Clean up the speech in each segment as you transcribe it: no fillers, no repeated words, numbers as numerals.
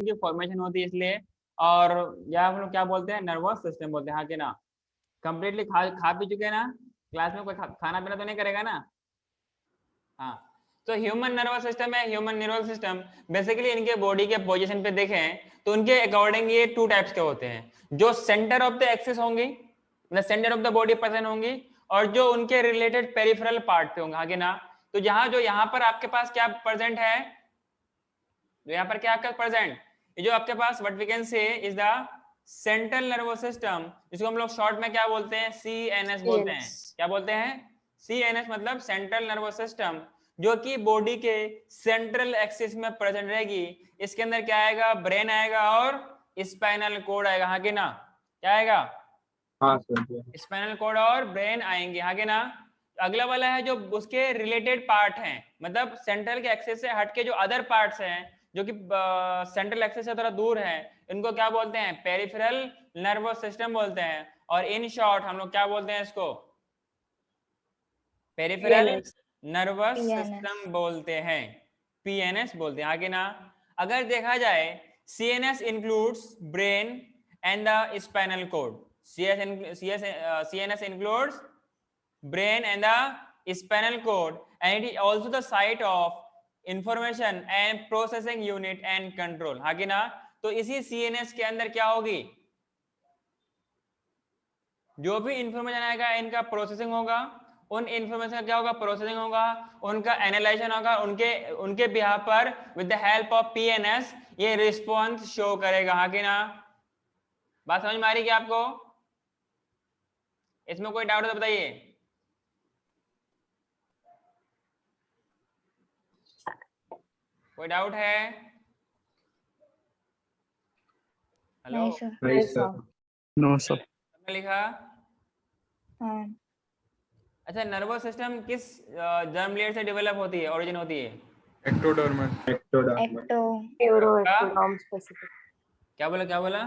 की फॉर्मेशन होती है इसलिए। और या हम लोग क्या बोलते हैं, नर्वस सिस्टम बोलते हैं, हाँ कि ना। कंप्लीटली खा पी चुके हैं ना, क्लास में कोई खाना पीना तो नहीं करेगा ना। हाँ, तो ह्यूमन नर्वस सिस्टम है, ह्यूमन न्यूरल सिस्टम। बेसिकली इनके बॉडी के पोजीशन पे देखें तो उनके अकॉर्डिंग ये 2 टाइप्स के होते हैं, जो सेंटर ऑफ द एक्सिस होंगी, मतलब centre of the body present होंगी, और जो उनके रिलेटेड पेरिफेरल पार्ट पे होंगे, हाँ कि ना। तो जो यहाँ पर आपके पास क्या प्रेजेंट है, तो यहाँ पर क्या आपका प्रेजेंट, ये जो आपके पास what we can say is the central nervous system, जिसको हम लोग शॉर्ट में क्या बोलते हैं, CNS बोलते हैं। क्या बोलते हैं, CNS, मतलब सेंट्रल नर्वस सिस्टम, जो कि बॉडी के सेंट्रल एक्सिस में प्रेजेंट रहेगी। इसके अंदर क्या आएगा, ब्रेन आएगा और स्पाइनल कोड आएगा, हाँ कि ना। क्या आएगा, हाँ सर, स्पाइनल कोड और ब्रेन आएंगे, हाँ कि ना। अगला वाला है जो उसके रिलेटेड पार्ट हैं, मतलब सेंट्रल के एक्सिस से हटके जो अदर पार्ट्स हैं, जो कि सेंट्रल एक्सिस से थोड़ा दूर है, इनको क्या बोलते हैं, पेरिफेरल नर्वस सिस्टम बोलते हैं। और इन शॉर्ट हम लोग क्या बोलते हैं इसको, पेरिफेरल नर्वस सिस्टम बोलते हैं, PNS बोलते हैं, आगे ना। अगर देखा जाए, CNS includes brain and the spinal cord. CNS includes brain and the spinal cord, and it is also the site of information and processing unit and control, हाँ कि ना। तो इसी CNS के अंदर क्या होगी, जो भी इंफॉर्मेशन आएगा इनका प्रोसेसिंग होगा, उन इंफॉर्मेशन का क्या होगा, प्रोसेसिंग होगा, उनका एनालाइजेशन होगा, उनके बिहार पर with the help of PNS ये रिस्पॉन्स शो करेगा, हाँ कि ना। बात समझ में आ रही क्या आपको, इसमें कोई डाउट है तो बताइए। कोई डाउट है, हेलो। नहीं सर, नो सर। सबने लिखा। अच्छा, नर्वस सिस्टम किस जर्म लेयर से डेवलप होती है, ओरिजिन होती है, एक्टोडर्मल। Neuro ectoderm specific. क्या बोला, क्या बोला।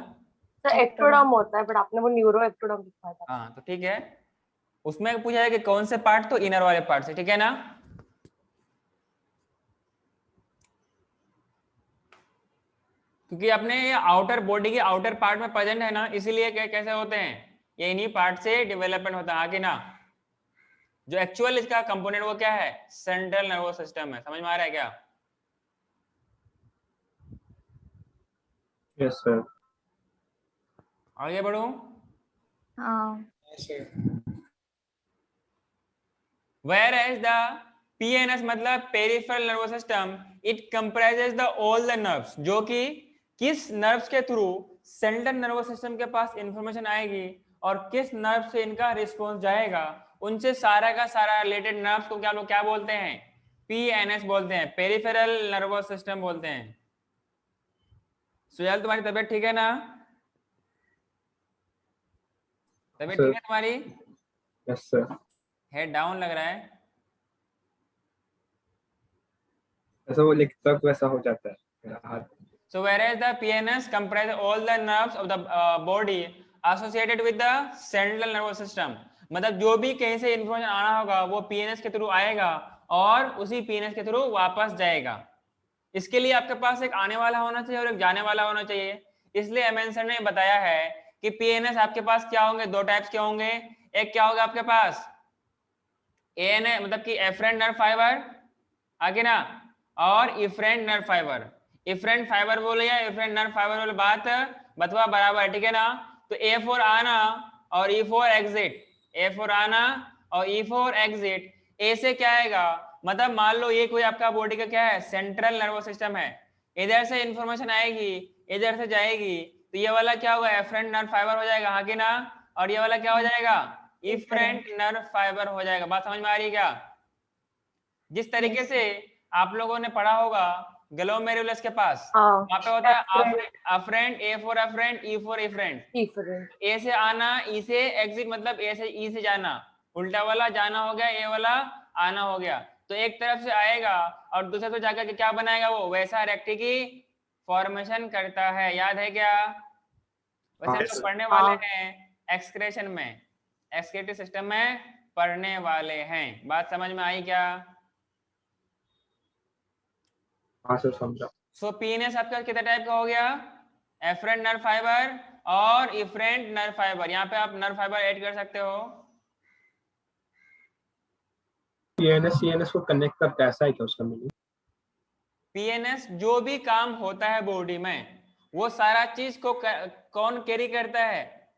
तो एक्टोडर्म होता है, बट आपने वो न्यूरो एक्टोडर्म लिखा था। हाँ, तो ठीक है, उसमें पूछा है कि कौन से पार्ट, तो इनर वाले पार्ट से, ठीक है ना। क्योंकि अपने ये आउटर बॉडी के आउटर पार्ट में प्रेजेंट है ना, इसीलिए कैसे होते हैं, ये इन्हीं पार्ट से डेवलपमेंट होता है, आगे ना। जो एक्चुअल इसका कंपोनेंट वो क्या है, सेंट्रल नर्वस सिस्टम है। समझ में आ रहा है क्या। Yes sir. आगे बढ़ू। Whereas the PNS मतलब peripheral nervous system, it comprises the all the nerves, जो कि किस नर्व्स के थ्रू सेंट्रल नर्वस सिस्टम के पास इंफॉर्मेशन आएगी और किस नर्व से इनका रिस्पॉन्स जाएगा, उनसे सारा का सारा रिलेटेड नर्व्स को क्या लोग क्या बोलते हैं, PNS बोलते हैं, पेरिफेरल नर्वस सिस्टम बोलते हैं। सुजल, तुम्हारी तबीयत ठीक है ना, तबीयत ठीक है तुम्हारी, यस सर। हेड डाउन लग रहा है। ऐसा वो लिखता है वैसा हो जाता है मेरा हाथ। So whereas the PNS comprise all the nerves of the body associated with the central nervous system, मतलब जो भी कहीं से इंफॉर्मेशन आना होगा वो PNS के थ्रू आएगा और उसी PNS के थ्रू वापस जाएगा। इसके लिए आपके पास एक आने वाला होना चाहिए और एक जाने वाला होना चाहिए। इसलिए एमएन सर ने बताया है कि PNS आपके पास क्या होंगे, 2 टाइप्स के होंगे। एक क्या होगा आपके पास, ANA मतलब कि एफरेंट नर्व फाइबर, आगे ना, और efferent nerve fibre. Efferent fibre बोले या इफरेंट नर्व फाइबर बोले, बात बतवा बराबर, ठीक है ना। तो A4 आना और E4 एग्जिट, A4 आना और E4 एग्जिट। ए से क्या आएगा, मतलब मान लो ये कोई आपका बॉडी का क्या है, सेंट्रल नर्वस सिस्टम है, इधर से इंफॉर्मेशन आएगी, इधर से जाएगी, तो ये वाला क्या होगा, एफरेंट नर्व फाइबर हो जाएगा, हाँ कि ना। और ये वाला क्या हो जाएगा, इफरेंट नर्व फाइबर हो जाएगा। बात समझ में आ रही है क्या। जिस तरीके से आप लोगों ने पढ़ा होगा ग्लोमेरुलस के पास, वहां पे होता है afferent, A4 afferent, E4 efferent. ए से आना, ई से एग्जिट, मतलब ए से ई से जाना, उल्टा वाला जाना हो गया, ए वाला आना हो गया। तो एक तरफ से आएगा और दूसरे तो जाकर के क्या बनाएगा, वो वैसा रेक्टी की फॉर्मेशन करता है, याद है क्या। वैसे हम लोग पढ़ने वाले हैं एक्सक्रेशन में, एक्सक्रेटरी सिस्टम में पढ़ने वाले हैं। बात समझ में आई क्या। हाँ सर, समझा। सो पीएनएस आपका कितना टाइप का हो गया, एफरेंट नर्व फाइबर और इफरेंट नर्व फाइबर। यहाँ पे आप नर्व फाइबर ऐड कर सकते हो। पीएनएस सीएनएस को कनेक्ट करता है, ऐसा है क्या उसका मीनिंग? पीएनएस जो भी काम होता है बॉडी में वो सारा चीज को कौन कैरी करता है,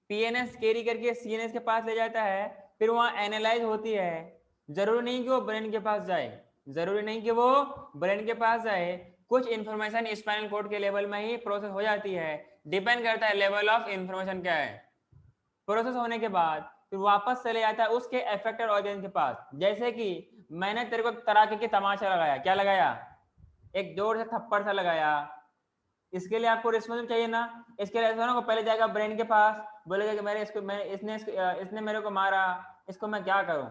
पीएनएस कैरी करके सीएनएस के पास ले जाता है, फिर वहां एनालाइज होती है। जरूरी नहीं कि वो ब्रेन के पास जाए, जरूरी नहीं कि वो ब्रेन के पास जाए, कुछ इंफॉर्मेशन स्पाइनल कॉर्ड के लेवल में ही प्रोसेस हो जाती है। डिपेंड करता है लेवल ऑफ इंफॉर्मेशन क्या है। प्रोसेस होने के बाद फिर वापस चले जाता है उसके एफेक्टेड ऑर्गन के पास। जैसे कि मैंने तेरे को तराके की तमाशा लगाया, क्या लगाया, एक जोर से थप्पड़ सा लगाया, इसके लिए आपको रिस्पॉन्स चाहिए ना। इसके लिए को पहले जाएगा ब्रेन के पास, बोलेगा कि इसने मेरे को मारा, इसको मैं क्या करूं,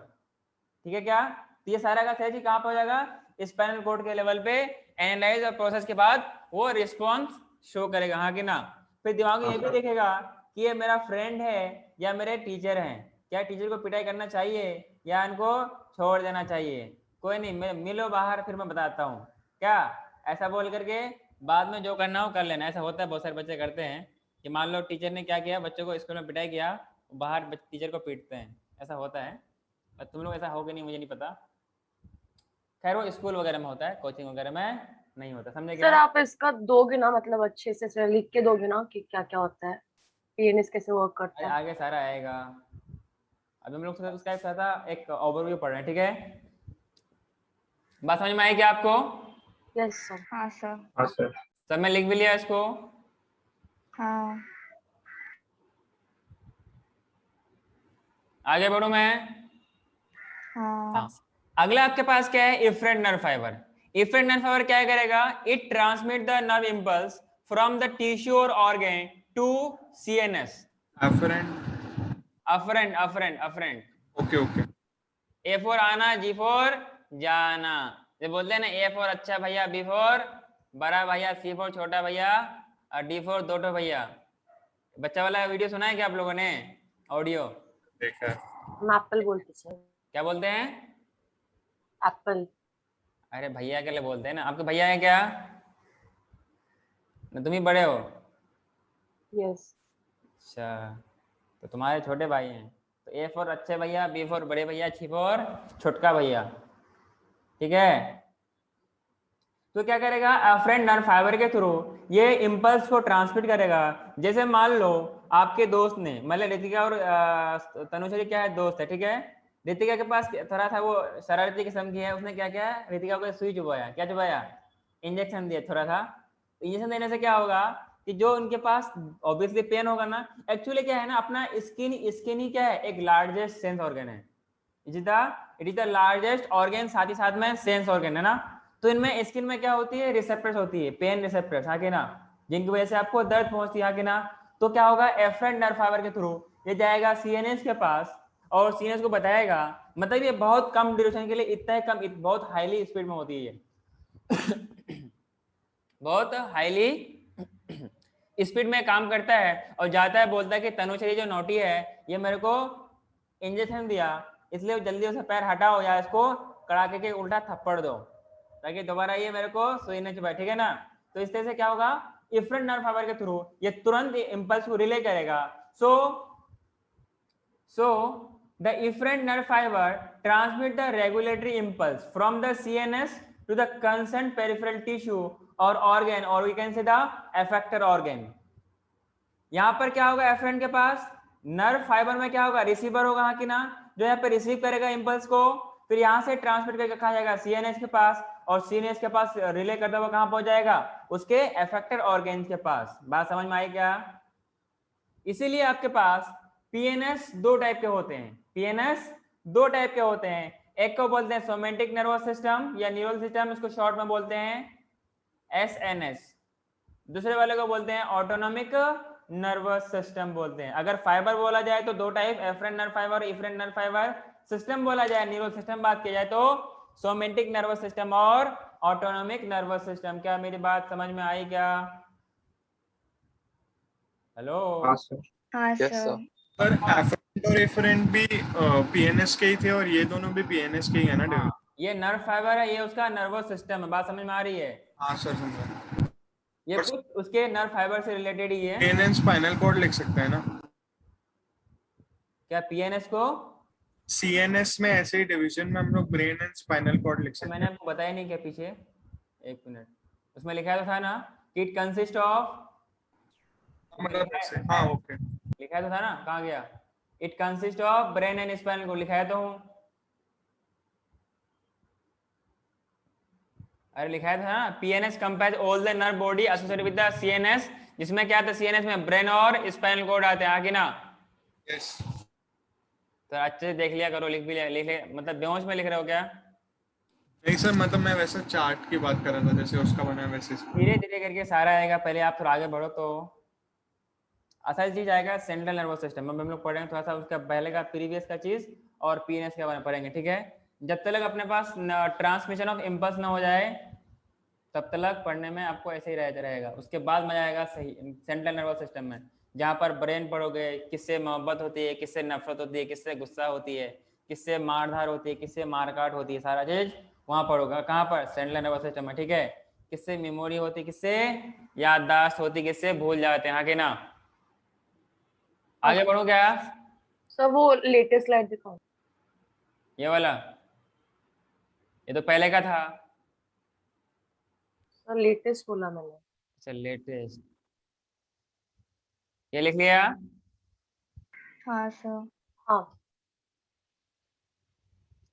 ठीक है क्या। तो ये सारा का सही कहाँ पर हो जाएगा, स्पाइनल कॉर्ड के लेवल पे एनालाइज और प्रोसेस के बाद वो रिस्पॉन्स शो करेगा, हाँ कि ना। फिर दिमाग में ये भी देखेगा कि ये मेरा फ्रेंड है या मेरे टीचर हैं, क्या टीचर को पिटाई करना चाहिए या इनको छोड़ देना चाहिए, कोई नहीं मिलो बाहर फिर मैं बताता हूँ क्या, ऐसा बोल करके बाद में जो करना हो कर लेना। ऐसा होता है, बहुत सारे बच्चे करते हैं कि मान लो टीचर ने क्या किया, बच्चों को स्कूल में पिटाई किया, बाहर टीचर को पीटते हैं, ऐसा होता है। तुम लोग ऐसा हो कि नहीं मुझे नहीं पता, खैर वो स्कूल वगैरह में होता है, कोचिंग वगैरह में नहीं होता, समझे क्या। सर आप इसका दोगे ना, मतलब अच्छे से सर लिख के दोगे ना कि क्या क्या होता है, पीएनएस कैसे वर्क करता है। आगे सारा आएगा। अभी हम लोग उसका सारा एक ओवरव्यू पढ़ रहे हैं, ठीक है। बात समझ में आई क्या आपको? Yes sir. हाँ सर। हाँ सर। सब मैं लिख भी लिया इसको। हाँ। आगे बढ़ू मैं। हाँ। अगला आपके पास क्या है, efferent nerve fibre. Efferent nerve fibre क्या करेगा, it transmit the nerve impulse from the tissue और organ to CNS. Afferent afferent. Okay. A for आना, जी फॉर जाना। ये बोलते हैं ना, ए फॉर अच्छा भैया, बी फॉर बड़ा भैया, सी फॉर छोटा भैया और डी फॉर दो भैया। बच्चा वाला वीडियो सुना है क्या आप लोगों ने, ऑडियो देखा है। मैं एप्पल बोलती सर। क्या बोलते हैं, एप्पल। अरे भैया के लिए बोलते हैं ना, आपके भैया है क्या ना, तुम ही बड़े हो। यस। अच्छा, तो तुम्हारे छोटे भाई हैं, तो ए फॉर अच्छे भैया, बी फॉर बड़े भैया, सी फॉर छोटका भैया, ठीक है। तो क्या करेगा, अफरेंट नर्व फाइबर के थ्रू ये इंपल्स को ट्रांसमिट करेगा। जैसे मान लो आपके दोस्त ने, मतलब रितिका और तनुश्री क्या है, दोस्त है, ठीक है। रितिका के पास थोड़ा था वो शरारती किस्म की है, उसने क्या किया, रितिका को सुई चुबाया, क्या चुबाया, इंजेक्शन दिया थोड़ा था। इंजेक्शन देने से क्या होगा कि जो उनके पास ऑब्वियसली पेन होगा ना। एक्चुअली क्या है ना, अपना स्किन ही क्या है, एक लार्जेस्ट सेंस ऑर्गन है। It is the largest organ, साथ ही साथ में सेंस ऑर्गन है ना। तो इनमें स्किन में क्या होती है, रिसेप्टर्स होती है, पेन रिसेप्टर्स, हाँ कि ना, जिनकी वजह से आपको दर्द पहुंचती है, हाँ कि ना। तो क्या होगा, एफरेंट नर्व फाइबर के थ्रू ये जाएगा सीएनएस के पास और सीएनएस को बताएगा, मतलब ये बहुत कम ड्यूरेशन के लिए, इतना ही कम, बहुत हाईली स्पीड में होती है बहुत हाईली स्पीड में काम करता है और जाता है, बोलता है कि तनुश्री जो नोटी है ये मेरे को इंजेक्शन दिया, इसलिए जल्दी उसे पैर हटाओ या इसको कड़ाके के उल्टा थप्पड़ दो ताकि दोबारा ये मेरे को सुई न चुभाए, ठीक है ना। तो इस तरह से क्या होगा, इफरेंट नर्व फाइबर के थ्रू ये तुरंत इंपल्स को रिले करेगा। So the efferent nerve fibre transmit the regulatory impulse from the CNS to the concern peripheral tissue और ऑर्गन, और we can say the effector organ. यहाँ पर क्या होगा, एफरेंट के पास नर्व फाइबर में क्या होगा, रिसीवर होगा, हाँ कि ना, जो यहाँ पे रिसीव करेगा इंपल्स को, फिर यहाँ से ट्रांसमिट करके कहा जाएगा सीएनएस के पास, और सीएनएस के पास रिले करता हुआ कहाँ पहुंच जाएगा, उसके एफेक्टर ऑर्गन के पास। बात समझ में आई क्या। इसीलिए आपके पास पीएनएस दो टाइप के होते हैं, पीएनएस दो टाइप के होते हैं। एक को बोलते हैं सोमेटिक नर्वस सिस्टम या न्यूरल सिस्टम, इसको शॉर्ट में बोलते हैं एसएनएस। दूसरे वाले को बोलते हैं ऑटोनॉमिक नर्वस सिस्टम बोलते हैं। अगर फाइबर बोला जाए तो दो type, afferent nerve fibre, efferent nerve fibre. System बोला जाए, न्यूरल सिस्टम बात की जाए तो सोमेटिक नर्वस सिस्टम और ऑटोनॉमिक नर्वस सिस्टम। क्या मेरी बात समझ में आई क्या? हेलो। हाँ सर। हाँ Yes, सर। पर एफरेंट और एफरेंट भी पीएनएस के ही थे और ये दोनों भी पीएनएस के ही है ना डेविड? ये नर्व फाइबर है, ये उसका नर्वस सिस्टम है। बात समझ में आ रही है? हाँ सर समझा। ये कुछ उसके नर्व फाइबर से रिलेटेड ही है। पीएनएन स्पाइनल कॉर्ड लिख सकते हैं ना? क्या पीएनएस को? सीएनएस में ऐसे ही डिवीजन में हम लोग ब्रेन एंड स्पाइनल कॉर्ड लिख तो सकते मैंने हैं। आपको बताया नहीं क्या पीछे, एक मिनट, उसमें लिखा तो था ना कि इट कंसिस्ट ऑफ, मतलब ऐसे, हाँ ओके। लिखा तो था ना, कहाँ गया? It consist of brain and spinal cord, लिखाया तो हूँ। अरे लिखाया था ना, PNS comprise all the nerve body associated with the CNS, जिसमें क्या था, सीएनएस में ब्रेन और स्पाइनल कॉर्ड आते हैं, आगे ना। यस। तो अच्छे से देख लिया करो, लिख भी लिया, लिख लिया, मतलब बेहोश में लिख रहे हो क्या? नहीं सर, मतलब मैं वैसे चार्ट की बात कर रहा था, जैसे उसका बना है वैसे। धीरे धीरे करके सारा आएगा, पहले आप थोड़ा आगे बढ़ो तो असल चीज आएगा सेंट्रल नर्वस सिस्टम में। हम लोग पढ़ेंगे थोड़ा सा उसका पहले का प्रीवियस का चीज और पीएनएस के बारे में पढ़ेंगे, ठीक है। जब तक अपने पास ट्रांसमिशन ऑफ इम्पल्स ना हो जाए तब तक पढ़ने में आपको ऐसे ही रहता रहेगा। उसके बाद मजा आएगा सही सेंट्रल नर्वस सिस्टम में, जहाँ पर ब्रेन पढ़ोगे, किससे मोहब्बत होती है, किससे नफरत होती है, किससे गुस्सा होती है, किससे मारधार होती है, किससे मारकाट होती है, सारा चीज वहां पढ़ोगे। कहाँ पर? सेंट्रल नर्वस सिस्टम में, ठीक है। किससे मेमोरी होती, किससे याददाश्त होती, किससे भूल जाते हैं, आगे ना। आगे बढ़ो क्या? सर वो लेटेस्ट स्लाइड दिखाओ। ये वाला, ये तो पहले का था। सर लेटेस्ट बोला मैंने। अच्छा लेटेस्ट, ये लिख लिया। हाँ सर। हाँ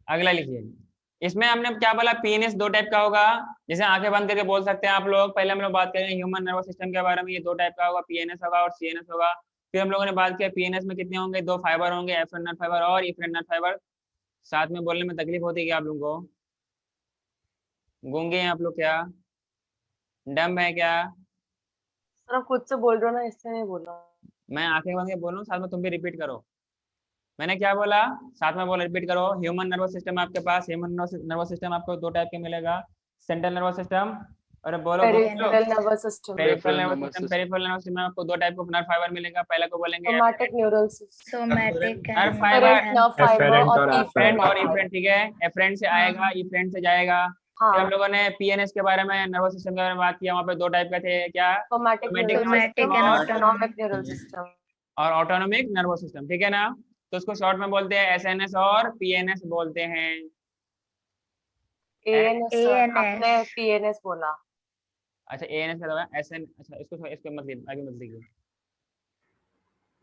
अगला लिखिए। इसमें हमने क्या बोला, पीएनएस दो टाइप का होगा, जैसे आंखें बंद करके बोल सकते हैं आप लोग। पहले हम लोग बात करेंगे ह्यूमन नर्वस सिस्टम के बारे में, ये दो टाइप का होगा, पीएनएस होगा और सीएनएस होगा। फिर हम लोगों ने बात किया पीएनएस में कितने होंगे, दो फाइबर होंगे, एफरेंट फाइबर और इफरेंट फाइबर। साथ में बोलने में तकलीफ होती है क्या आप लोगों को? गूंगे हैं आप लोग क्या? डम्ब है क्या? सर आप खुद से बोल रहे हो ना, इससे नहीं बोला। मैं आंखें बंद के बोल रहा हूँ, साथ में तुम भी रिपीट करो। मैंने क्या बोला, साथ में बोलो, रिपीट करो। ह्यूमन नर्वस सिस्टम आपके पास, ह्यूमन नर्वस सिस्टम आपको दो टाइप के मिलेगा, सेंट्रल नर्वस सिस्टम और बोलो peripheral nervous system. Peripheral nervous system. Peripheral nervous system में आपको दो टाइप का नर्व फाइबर मिलेगा, पहले को बोलेंगे somatic neural system. Somatic nerve and fibre, nerve fibre Efferent और और एफरेंट और इफरेंट। इफरेंट, ठीक है। एफरेंट से आएगा, इफरेंट से जाएगा। फिर हम हाँ लोगों ने पीएनएस के बारे में, नर्वस सिस्टम के बारे में बात किया, वहाँ पे दो टाइप का थे, क्या? Somatic somatic neural nervous somatic system and और autonomic neural system. Autonomic nervous system, ठीक है ना। तो उसको शॉर्ट में बोलते हैं एसएनएस और पीएनएस बोलते हैं। एएनएस सर, ANS आपने पीएनएस बोला। अच्छा एएनएस का दवा एसएन, अच्छा इसको मत लिखिए, आगे मत लिखिए।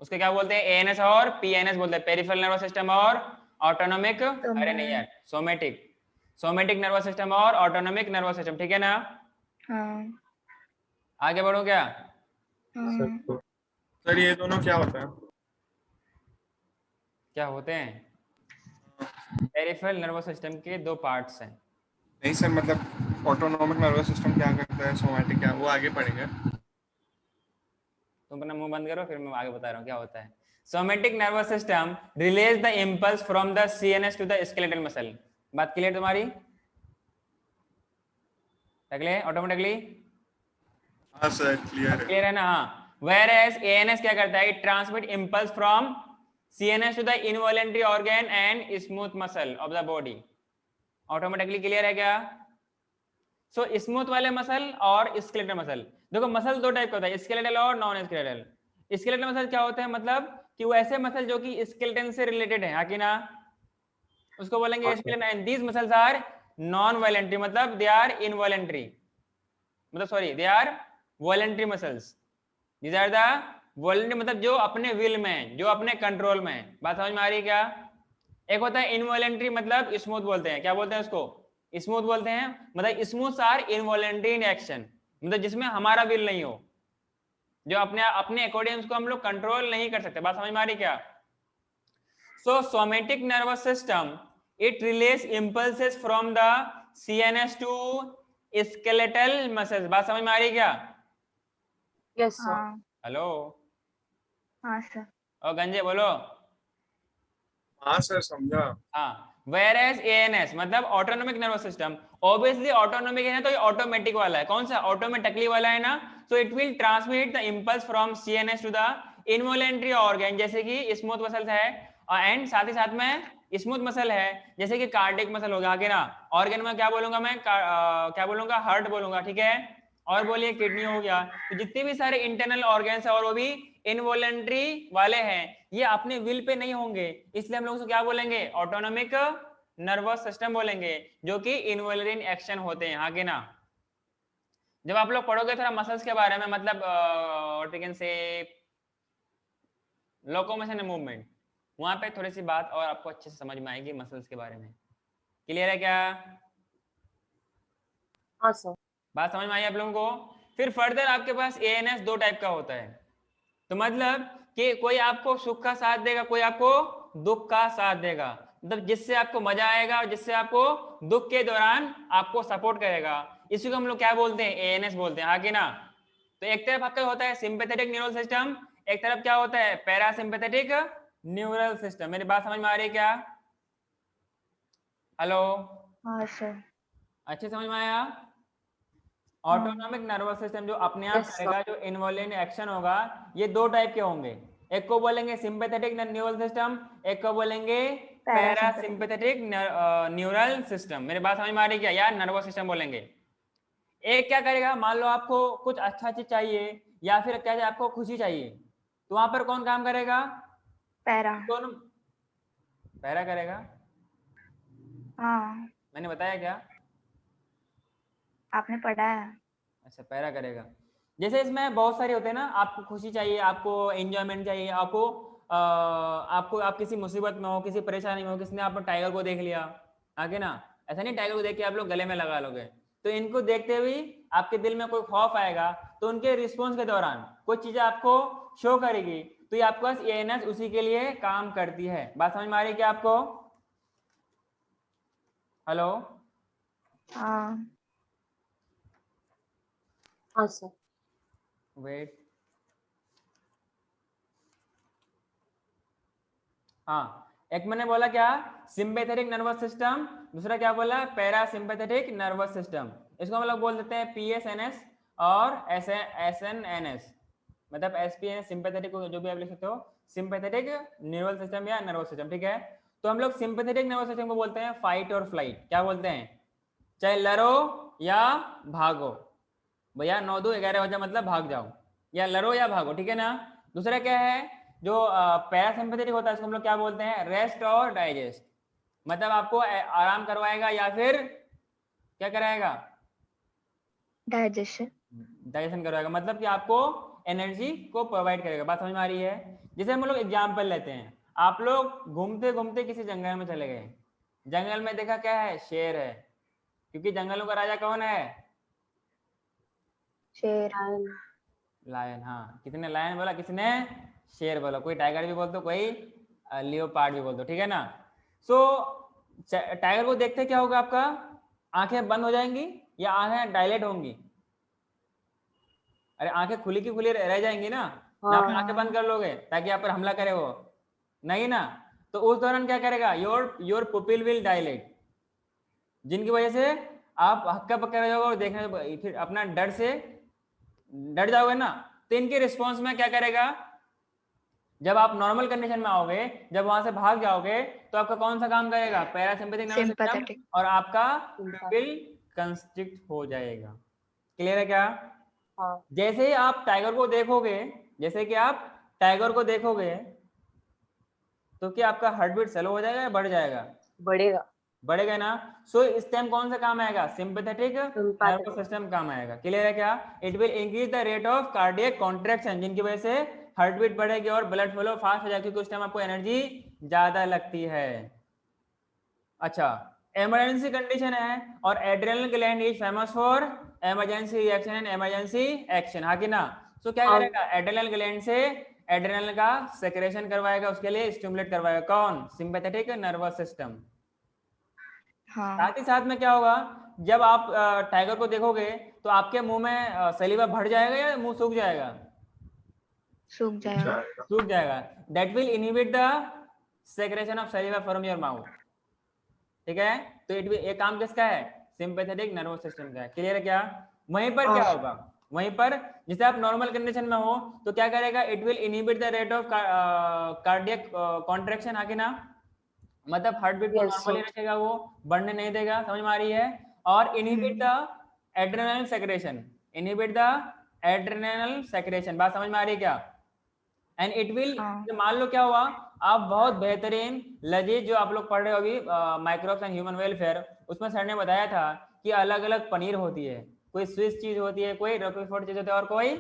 उसके क्या बोलते हैं, एएनएस और पीएनएस बोलते हैं, पेरिफेरल नर्वस सिस्टम और ऑटोनोमिक, अरे नहीं यार, सोमैटिक, सोमैटिक नर्वस सिस्टम और ऑटोनोमिक नर्वस सिस्टम, ठीक है ना। हाँ आगे बढ़ो क्या? हाँ सर ये दोनों क्या होता है? क्या होते हैं? पेरिफेरल नर्वस सिस्टम के दो पार्ट्स हैं। नहीं सर, मतलब ऑटोनॉमिक नर्वस सिस्टम क्या करता है, सोमैटिक क्या, वो आगे पढ़ेंगे। तुम अपना मुंह बंद करो, फिर मैं आगे बता रहा हूँ क्या होता है। Somatic nervous system release the impulse from the CNS to the skeletal muscle. बात क्लियर तुम्हारी? ऑटोमेटिकली हाँ सर, क्लियर है। क्लियर है ना? हाँ। Whereas ANS क्या करता है, it transmit impulse from CNS to the involuntary organ and smooth muscle of the body. Automatically clear है क्या? सो स्मूथ वाले मसल और स्केलेटल मसल, देखो मसल दो टाइप का होता है, स्केलेटल और नॉन स्केलेटल। स्केलेटल मसल क्या होता है, मतलब कि वो ऐसे मसल जो कि स्केलेटन से रिलेटेड है, हाँ कि ना, उसको बोलेंगे skeleton. And these muscles are non voluntary, मतलब दे आर इनवॉलेंट्री, मतलब sorry they are voluntary muscles. These are the voluntary, मतलब जो अपने विल में, जो अपने कंट्रोल में। बात समझ में आ रही है क्या? एक होता है इनवॉलेंट्री, मतलब स्मूथ बोलते हैं, क्या बोलते हैं उसको, स्मूथ बोलते हैं, मतलब smooth are involuntary in action, मतलब जिसमें हमारा विल नहीं हो, जो अपने अपने अकॉर्डिंग उसको हम लोग कंट्रोल नहीं कर सकते। बात समझ में आ रही क्या? So somatic nervous system it release impulses from the CNS to skeletal muscles. बात समझ में आ रही है क्या? Yes sir. हाँ हेलो हाँ सर। और गंजे बोलो। हाँ सर, समझा। हाँ, whereas ANS मतलब autonomic nervous system, obviously autonomic है ना, तो ये ऑटोमेटिक वाला है। कौन सा? ऑटोमेटिकली वाला है ना। So it will transmit the impulse from CNS to the involuntary organ, जैसे कि स्मूथ मसल्स है, एंड साथ ही साथ में स्मूथ मसल है, जैसे कि कार्डियक मसल होगा, आगे ना। ऑर्गन में क्या बोलूंगा मैं, क्या बोलूंगा, हार्ट बोलूंगा, ठीक है। और बोलिए किडनी हो गया। तो जितने भी सारे इंटरनल ऑर्गन्स है और वो भी इनवॉलेंट्री वाले हैं, ये अपने विल पे नहीं होंगे, इसलिए हम लोग उसको क्या बोलेंगे, ऑटोनोमिक नर्वस सिस्टम बोलेंगे, जो कि इनवॉल्यूंट एक्शन होते हैं, हाँ कि ना। जब आप लोग पढ़ोगे थोड़ा मसल्स के बारे में, मतलब what you can say locomotion and movement, वहां पे थोड़ी सी बात और आपको अच्छे से समझ में आएगी मसल्स के बारे में। क्लियर है क्या? हाँ सर। बात समझ में आई आप लोगों को? फिर फर्दर आपके पास एएनएस दो टाइप का होता है। तो मतलब कि कोई आपको सुख का साथ देगा, कोई आपको दुख का साथ देगा, मतलब जिससे आपको मजा आएगा और जिससे आपको दुख के दौरान आपको सपोर्ट करेगा, इसी को हम लोग क्या बोलते हैं, एएनएस बोलते हैं, हाँ कि ना। तो एक तरफ आपका होता है सिंपैथेटिक न्यूरल सिस्टम, एक तरफ क्या होता है, पैरासिम्पैथेटिक न्यूरल सिस्टम। मेरी बात समझ में आ रही है क्या? हेलो, हाँ सर। अच्छे समझ में आया? ऑटोनॉमिक नर्वस सिस्टम जो अपने आप Yes, sir. करेगा, जो इन्वॉल्वेंट एक्शन होगा, ये दो टाइप के होंगे, एक को बोलेंगे सिंपैथेटिक न्यूरल सिस्टम, एक को बोलेंगे पैरासिम्पैथेटिक न्यूरल सिस्टम। मेरी बात समझ में आ रही है क्या? या नर्वस सिस्टम बोलेंगे। एक क्या करेगा, मान लो आपको कुछ अच्छा चीज चाहिए या फिर क्या चाहिए, आपको खुशी चाहिए, तो वहां पर कौन काम करेगा? पैरा। कौन पैरा करेगा? हाँ, मैंने बताया क्या? आपने पढ़ा है। अच्छा, पैरा करेगा। जैसे इसमें बहुत सारे होते हैं ना, आपको खुशी चाहिए, आपको एंजॉयमेंट चाहिए, आपको आप किसी मुसीबत में हो, किसी परेशानी में हो, किसने आपने टाइगर को देख लिया, आगे ना, ऐसा नहीं टाइगर को देख के आप लोग गले में लगा लोगे, तो इनको देखते हुए आपके दिल में कोई खौफ आएगा, तो उनके रिस्पॉन्स के दौरान कुछ चीजें आपको शो करेगी, तो ये आपके पास एएनएस उसी के लिए काम करती है। बात समझ में आ रही है क्या आपको? हेलो, हाँ। हाँ सर। वेट, हाँ, एक मैंने बोला क्या, सिंपैथेटिक नर्वस सिस्टम, दूसरा क्या बोला, पैरासिम्पैथेटिक नर्वस सिस्टम। इसको हम लोग बोल देते हैं पीएसएनएस और एसएनएनएस, मतलब एसपीएनएस सिंपैथेटिक को जो भी आप लिख सकते हो, सिंपैथेटिक न्यूरल सिस्टम या नर्वस सिस्टम, ठीक है। तो हम लोग सिंपैथेटिक नर्वस सिस्टम को बोलते हैं फाइट और फ्लाइट। क्या बोलते हैं? चाहे लड़ो या भागो, भैया 9 2 11 हो जाए मतलब भाग जाओ, या लड़ो या भागो, ठीक है ना। दूसरा क्या है, जो पैरासिम्पैथेटिक होता है, इसको हम लोग क्या बोलते हैं, रेस्ट और डाइजेस्ट, मतलब आपको आराम करवाएगा या फिर क्या कराएगा, डाइजेशन। डाइजेशन करवाएगा, मतलब कि आपको एनर्जी को प्रोवाइड करेगा। बात समझ में आ रही है? जैसे हम लोग एग्जाम्पल लेते हैं, आप लोग घूमते घूमते किसी जंगल में चले गए, जंगल में देखा क्या है, शेर है, क्योंकि जंगलों का राजा कौन है, शेर। लायन। हाँ, किसने लायन बोला, किसने शेर बोला, कोई टाइगर भी बोल दो, कोई लियोपार्ड भी बोल दो, ठीक है ना। सो टाइगर को देखते क्या होगा, आपका आंखें बंद हो जाएंगी या आंखें डायलेट होंगी? अरे आंखें खुली की खुली रह जाएंगी ना, ना आप आंखें बंद कर लोगे ताकि आप पर हमला करे वो, नहीं ना। तो उस दौरान क्या करेगा, योर पुपिल विल डायलेट, जिनकी वजह से आप हक्का पक्का रह जाओगे और देखने, फिर अपना डर से डर जाओगे ना, तो इनके रिस्पॉन्स में क्या करेगा, जब आप नॉर्मल कंडीशन में आओगे, जब वहां से भाग जाओगे, तो आपका कौन सा काम करेगा, पैरासिम्पैथिक नर्वस सिस्टम, सिंपैथेटिक। और आपका पुपिल कंस्ट्रिक्ट हो जाएगा। क्लियर है क्या? हाँ। जैसे ही आप टाइगर को देखोगे, जैसे कि आप टाइगर को देखोगे, तो क्या आपका हार्ट बीट स्लो हो जाएगा या बढ़ जाएगा? बढ़ेगा। बढ़ेगा ना। सो इस टाइम कौन सा काम आएगा, सिंपैथेटिक नर्वस सिस्टम काम आएगा। क्लियर है क्या? It will increase the rate of cardiac contraction, जिनकी वजह से हार्ट बीट बढ़ेगी और ब्लड फ्लो फास्ट हो जाएगा, क्योंकि उस टाइम आपको एनर्जी ज्यादा लगती है। अच्छा, इमरजेंसी कंडीशन है और adrenal gland is famous for emergency reaction and emergency action, हाँ कि ना। सो क्या करेगा, एड्रेनल ग्लैंड से एड्रेनल का सेक्रेशन करवाएगा, उसके लिए स्टिमुलेट करवाएगा, कौन, सिंपैथेटिक नर्वस सिस्टम। हाँ। साथ ही साथ में क्या होगा, जब आप टाइगर को देखोगे तो आपके मुंह में सलीवा भर जाएगा या मुंह सूख जाएगा? सूख जाएगा। सूख जाएगा। That will inhibit the secretion of सलीवा from your mouth, ठीक है। तो ये काम किसका है, सिंपैथेटिक नर्वस सिस्टम का है। क्लियर है क्या? वहीं पर क्या होगा, वहीं पर जैसे आप नॉर्मल कंडीशन में हो तो क्या करेगा, it will inhibit the rate of cardiac contraction, हाँ कि ना, मतलब हार्ट बीट को नॉर्मली रखेगा, वो बढ़ने नहीं देगा। समझ में आ रही है? और inhibit the adrenal secretion, inhibit the adrenal secretion. बात समझ में आ रही है क्या? एंड इट विल, हाँ। मान लो क्या हुआ, आप बहुत बेहतरीन लजीज जो आप लोग पढ़ रहे हो अभी माइक्रोब्स एंड ह्यूमन वेलफेयर, उसमें सर ने बताया था कि अलग अलग पनीर होती है, कोई स्विस चीज होती है, कोई रोकेफोर्ट चीज होती है, और कोई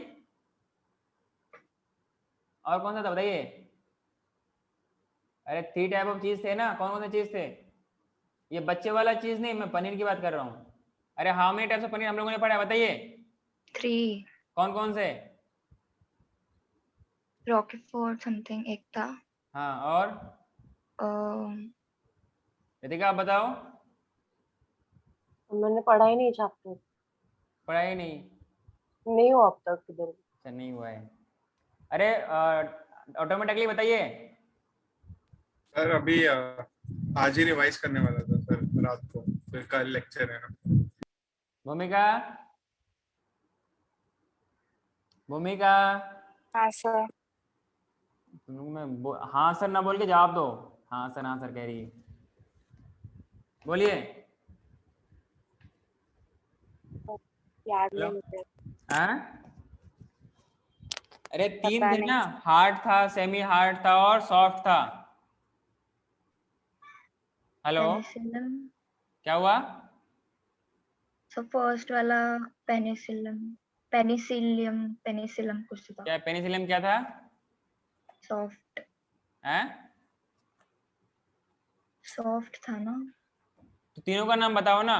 और कौन सा था बताइए? अरे 3 टाइप ऑफ चीज थे ना, कौन कौन से चीज थे? ये बच्चे वाला चीज नहीं, मैं पनीर की बात कर रहा हूँ। अरे how many types of paneer हम लोगों ने पढ़ा है बताइए? 3 कौन कौन से? रॉकेफोर्ट समथिंग एक था। हाँ, और रितिका आप बताओ। मैंने पढ़ा ही नहीं चैप्टर, पढ़ा ही नहीं? नहीं हुआ अब तक इधर। अच्छा, नहीं हुआ है। अरे ऑटोमेटिकली बताइए। सर अभी आज ही रिवाइज करने वाला था सर रात को, फिर कल लेक्चर है ना। भूमिका, भूमिका, हाँ सर। मैं हाँ सर ना बोल के जवाब दो। हाँ सर कह रही है, बोलिए। याद नहीं मुझे। हाँ? अरे 3 पता थे नहीं। ना, हार्ड था, सेमी हार्ड था और सॉफ्ट था। Hello, penicillin. क्या हुआ? सो फर्स्ट वाला पेनिसिलिन, पेनिसिलियम कुछ था। क्या पेनिसिलियम क्या था? सॉफ्ट, हैं? सॉफ्ट था ना। तो तीनों का नाम बताओ ना।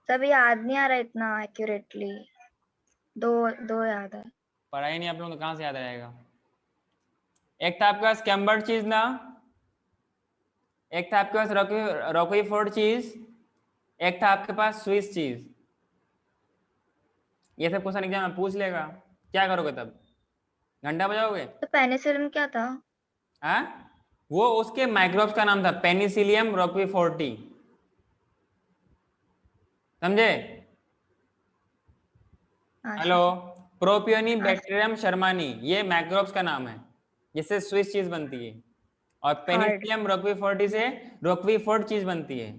सब याद नहीं आ रहा इतना एक्यूरेटली। दो दो याद है। पढ़ाई नहीं आप लोगों को, कहाँ से याद रहेगा? एक था आपके पास कैम्बर्ड चीज ना, एक था आपके पास रॉकीफोर्ड चीज, एक था आपके पास स्विस चीज। ये सब क्वेश्चन एग्जाम में पूछ लेगा, क्या करोगे तब? घंटा बजाओगे? तो पेनिसिलिन क्या था? हाँ, वो उसके माइक्रोब्स का नाम था, पेनिसिलियम रॉक्वीफोर्टी। समझे? हाँ हेलो, सर। प्रोपियोनी हाँ बैक्टीरियम शर्मानी, ये माइक्रोब्स का नाम है जिससे स्विस चीज बनती है। और हार्ड। पेनिसिलियम रॉक्वीफोर्टी से रॉक्वीफोर्ट चीज बनती है।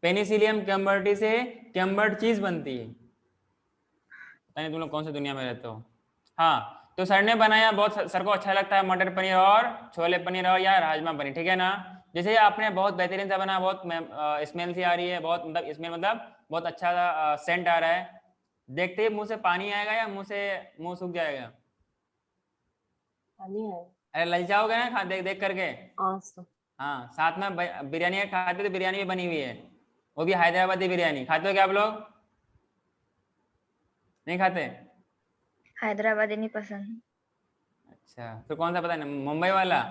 पेनिसिलियम कैम्बर्टी से कैम्बर्ड चीज बनती है। पता नहीं तुम लोग कौन सी दुनिया में रहते हो। हाँ, तो सर ने बनाया, बहुत सर को अच्छा लगता है मटर पनीर और छोले पनीर और या राजमा पनीर, ठीक है ना? जैसे आपने बहुत बेहतरीन सा बना, बहुत स्मेल सी आ रही है, बहुत मतलब स्मेल मतलब बहुत अच्छा सेंट आ रहा है। देखते ही मुंह से पानी आएगा या मुंह सूख जाएगा? पानी है। अरे ललचाओगे ना देख देख करके। हाँ सर। हाँ, साथ में बिरयानी खाते तो बिरयानी भी बनी हुई है, वो भी हैदराबादी बिरयानी। खाते हो क्या आप लोग? नहीं खाते? हैदराबादी नहीं पसंद। अच्छा, तो कौन सा पता है? मुंबई वाला?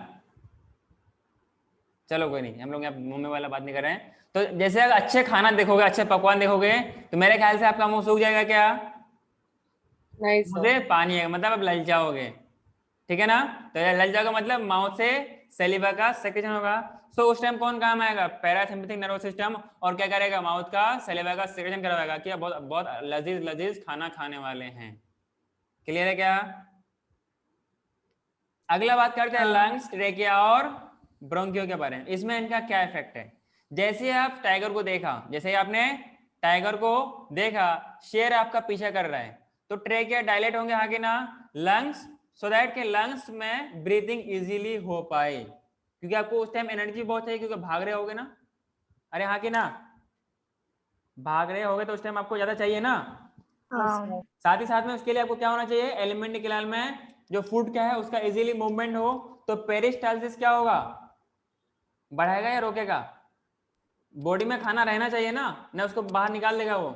चलो कोई नहीं, हम लोग यहाँ मुंबई वाला बात नहीं कर रहे हैं। तो जैसे अगर अच्छे खाना देखोगे, अच्छे पकवान देखोगे, तो मेरे ख्याल से आपका मुंह सूख जाएगा क्या? नहीं सर। मुझे पानी है, मतलब आप ललचाओगे, ठीक है ना? तो ललचाओगे मतलब माउथ से सलीवा का सेक्रेशन होगा। सो उस टाइम कौन काम आएगा? Parasympathetic nervous system. और क्या करेगा? माउथ का सलीवा का सेक्रेशन करवाएगा कि आप बहुत बहुत लजीज लजीज खाना खाने वाले हैं। क्लियर है क्या? अगला बात करते हैं लंग्स, ट्रेकिया और ब्रोंकियो के बारे में। इसमें इनका क्या इफेक्ट है? जैसे आप टाइगर को देखा, जैसे आपने टाइगर को देखा, शेर आपका पीछा कर रहा है, तो ट्रेकिया डायलेट होंगे, हाँ कि ना? लंग्स, सो दैट के लंग्स में ब्रीथिंग इजीली हो पाए, क्योंकि आपको उस टाइम एनर्जी बहुत चाहिए, क्योंकि भाग रहे होगे ना। अरे हाँ कि ना? भाग रहे होगे तो उस टाइम आपको ज्यादा चाहिए ना। हाँ। साथ ही साथ में उसके लिए आपको क्या होना चाहिए? एलिमेंट निकलाल में जो फूड क्या है उसका इजीली मूवमेंट हो। तो पेरिस्टाल्सिस क्या होगा? बढ़ाएगा या रोकेगा? बॉडी में खाना रहना चाहिए ना, ना उसको बाहर निकाल देगा वो।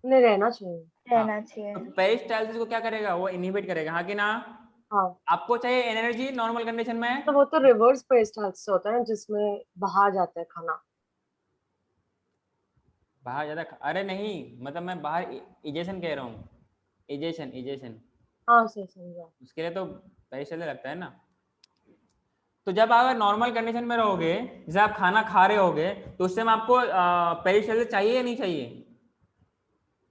नहीं, रहना चाहिए। हाँ, रहना चाहिए। तो पेरिस्टाल्सिस को क्या करेगा? वो इनहिबिट करेगा, हाँ कि ना? हाँ, आपको चाहिए एनर्जी नॉर्मल कंडीशन में। तो वो तो रिवर्स पेरिस्टाल्सिस होता है ना, जिसमें बाहर जाता है खाना। बाहर ज्यादा अरे नहीं, मतलब मैं बाहर इजेशन कह रहा हूँ, इजेशन इजेशन। हाँ सर, समझा। उसके लिए तो पेरिस्टाल्सिस लगता है ना। तो जब आप नॉर्मल कंडीशन में रहोगे, जैसे आप खाना खा रहे होगे, तो उस टाइम आपको पेरिस्टाल्सिस चाहिए या नहीं चाहिए?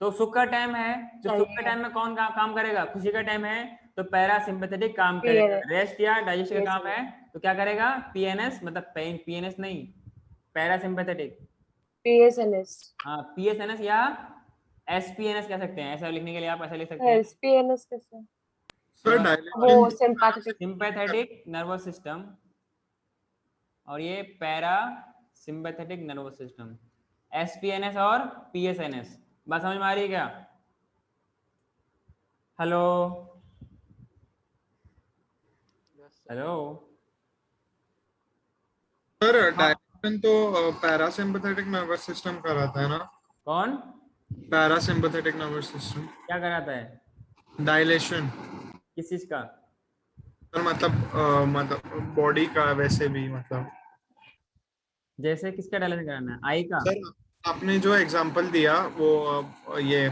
तो सुख का टाइम है, तो सुख के चाहिए। टाइम में कौन काम करेगा? खुशी का टाइम है, तो पैरासिम्पैथेटिक काम करेगा। पीएनएस। रेस्ट या डाइजेशन का काम समझा। है, तो क्या करेगा? पीएनएस, मतलब पेन, पीएनएस नहीं, पैरासिम्पैथेटिक। PSNS हाँ PSNS या SPNS कह सकते हैं, ऐसा लिखने के लिए आप ऐसा लिख सकते हैं, SPNS कैसे? सर हाँ, वो dilation sympathetic sympathetic nervous system और ये para sympathetic nervous system, SPNS और PSNS। बात समझ में आ रही है क्या? हेलो हेलो सर हाँ, डायलेशन तो पैरासिम्पथेटिक नर्वस सिस्टम का रहता है ना? कौन पैरासिम्पथेटिक नर्वस सिस्टम क्या कराता है, डायलेशन। किस चीज का? सर मतलब बॉडी का वैसे भी मतलब। जैसे किसका डायलेशन कराना है, आई का? सर आपने जो एग्जांपल दिया वो ये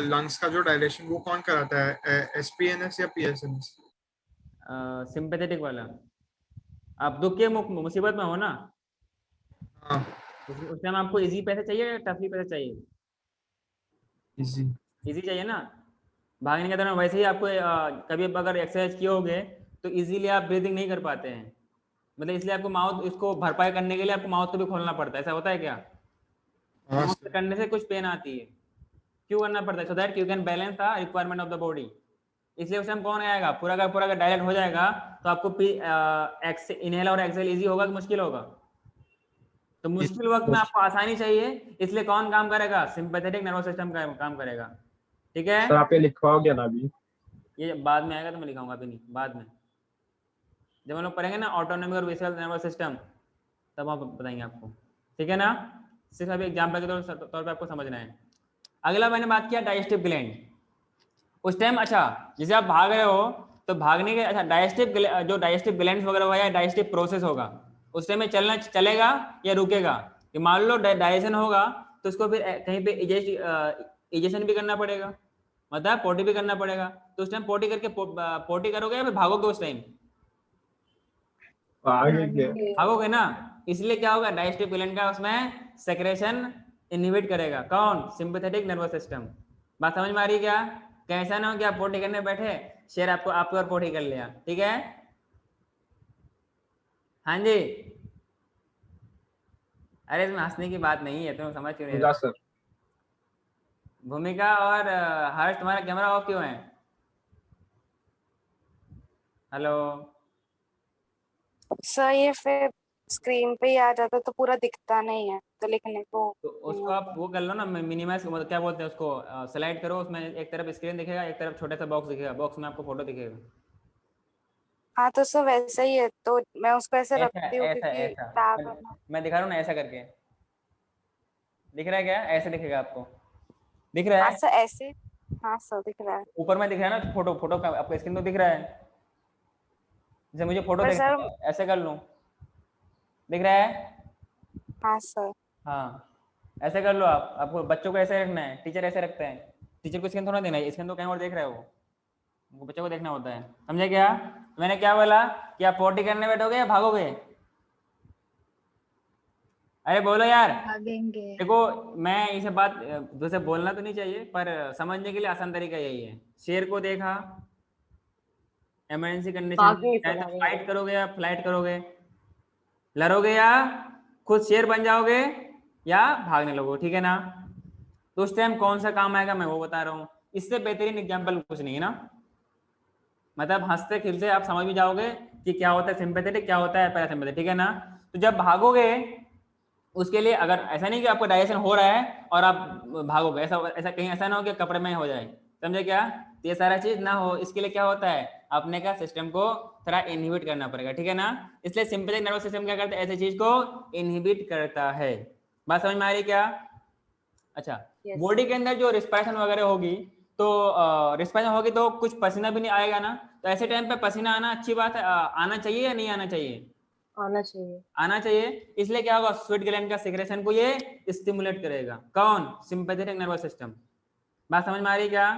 लंग्स का जो डायलेशन वो कौन कराता है, एसपीएनएस या पीएसएनएस? सिंपैथेटिक वाला। आप दुख के मुसीबत में हो ना, हाँ उस टाइम आपको इजी पैसे चाहिए या टफली पैसे चाहिए? इजी। इजी चाहिए ना। भागने के दौरान वैसे ही आपको कभी अगर एक्सरसाइज किए होगे तो इजीली आप ब्रीदिंग नहीं कर पाते हैं, मतलब इसलिए आपको माउथ, इसको भरपाई करने के लिए आपको माउथ को भी खोलना पड़ता है, ऐसा होता है क्या? हाँ माउथ से करने से कुछ पेन आती है, क्यों करना पड़ता है? So that you can balance the requirement of the body. इसलिए उस टाइम कौन आएगा, पूरा का पूरा अगर डायलेट हो जाएगा तो आपको इनहेल और एक्सहेल इजी होगा कि मुश्किल होगा? तो मुश्किल वक्त में आपको आसानी चाहिए, इसलिए कौन काम करेगा? सिंपैथेटिक नर्वस सिस्टम का काम करेगा, ठीक है? सर आप ये लिखवाओगे ना अभी? ये बाद में आएगा तो मैं लिखाऊंगा, अभी नहीं, बाद में जब हम लोग पढ़ेंगे ना ऑटोनॉमिक और विशुअल नर्वस सिस्टम, तब हम बताएंगे आपको, ठीक है ना? सिर्फ अभी एग्जाम्पल के तौर पे आपको समझना है। अगला मैंने बात किया डाइजेस्टिव ग्लैंड। उस टाइम अच्छा जैसे आप भाग रहे हो तो भागने के, अच्छा जो डाइजेस्टिव ग्लैंड्स वगैरह होगा या डाइजेस्टिव प्रोसेस होगा, उस टाइम में चलेगा या रुकेगा? कि मान लो डाइजेशन होगा तो उसको फिर कहीं पे इजेशन भी करना पड़ेगा, मतलब पोटी भी करना पड़ेगा, तो उस टाइम पोटी करके पोटी करोगे या फिर भागोगे? उस टाइम आगे क्या? भागोगे ना, इसलिए क्या होगा, डाइजेस्टिव ग्लैंड का उसमें सेक्रेशन इनहिबिट करेगा, कौन? Sympathetic nervous system. बात समझ में आ रही है क्या? कैसा ना हो कि आप पोटी करने बैठे, शेर आपको आपके और पोटी कर लिया, ठीक है? हाँ जी, अरे इसमें हंसने की बात नहीं है, तुम समझ क्यों नहीं जा रहे? सर। भूमिका और हर्ष तुम्हारा कैमरा ऑफ क्यों है? हेलो सर ये फिर स्क्रीन पे ही आ जाता तो पूरा दिखता नहीं है, तो लिखने को तो उसको आप वो कर लो ना, मिनिमाइज, क्या बोलते हैं उसको, स्लाइड करो, उसमें एक तरफ स्क्रीन दिखेगा, एक तरफ छोटा सा बॉक्स दिखेगा, बॉक्स में आपको फोटो दिखेगा। हाँ तो सर वैसा ही है, तो मैं उसको ऐसे ऐसा रखती हूँ ऐसा क्योंकि ऐसा टैब है मैं, ना। मैं दिखा रहा हूँ ना, ऐसा करके दिख रहा है क्या? ऐसे दिखेगा आपको, दिख रहा हाँ है? सर ऐसे, हाँ सर दिख रहा है। ऊपर में दिख रहा है ना, फोटो फोटो का आपका स्क्रीन तो दिख रहा है, जैसे मुझे फोटो पर देखना सर, है, ऐसे कर लूँ, दिख रहा है? हाँ सर। हाँ ऐसे कर लो आप, आपको बच्चों को ऐसे रखना है, टीचर ऐसे रखते हैं, टीचर को स्क्रीन थोड़ा देना है, स्क्रीन तो कहीं और देख रहे हो, वो बच्चों को देखना होता है, समझे क्या? मैंने क्या बोला कि आप पोटी करने बैठोगे या भागोगे? अरे बोलो यार। भागेंगे। देखो मैं इसे बात जैसे बोलना तो नहीं चाहिए, पर समझने के लिए आसान तरीका यही है। शेर को देखा, इमरजेंसी कंडीशन भागेंगे चाहे सर तो भागेंगे। फाइट करोगे या फ्लाइट करोगे, लड़ोगे या खुद शेर बन जाओगे या भागने लगोगे, ठीक है ना? तो उस टाइम कौन सा काम आएगा मैं वो बता रहा हूँ, इससे बेहतरीन एग्जाम्पल कुछ नहीं है ना, मतलब हंसते खिलते आप समझ भी जाओगे कि क्या होता है सिंपैथेटिक, क्या होता है पैरासिम्पैथेटिक, ठीक है ना? तो जब भागोगे उसके लिए, अगर ऐसा नहीं कि आपको डाइजेशन हो रहा है और आप भागोगे, ऐसा ऐसा कहीं ऐसा ना हो कि कपड़े में हो जाए, समझे क्या? तो ये सारा चीज ना हो, इसके लिए क्या होता है, अपने का सिस्टम को थोड़ा इनहिबिट करना पड़ेगा, ठीक है ना? इसलिए सिंपैथेटिक नर्वस सिस्टम क्या करता है, ऐसी चीज को इनहिबिट करता है। बात समझ में आ रही है क्या? अच्छा, Yes. बॉडी के अंदर जो रिस्पिरेशन वगैरह होगी, तो रिस्पिरेशन होगी तो कुछ पसीना भी नहीं आएगा ना, तो ऐसे टाइम पे पसीना आना अच्छी बात है, आना चाहिए या नहीं आना चाहिए? आना चाहिए। आना चाहिए। इसलिए क्या होगा, स्वेट ग्लैंड का सिक्रेशन को ये स्टिमुलेट करेगा, कौन? Sympathetic nervous system. बात समझ में आ रही है क्या?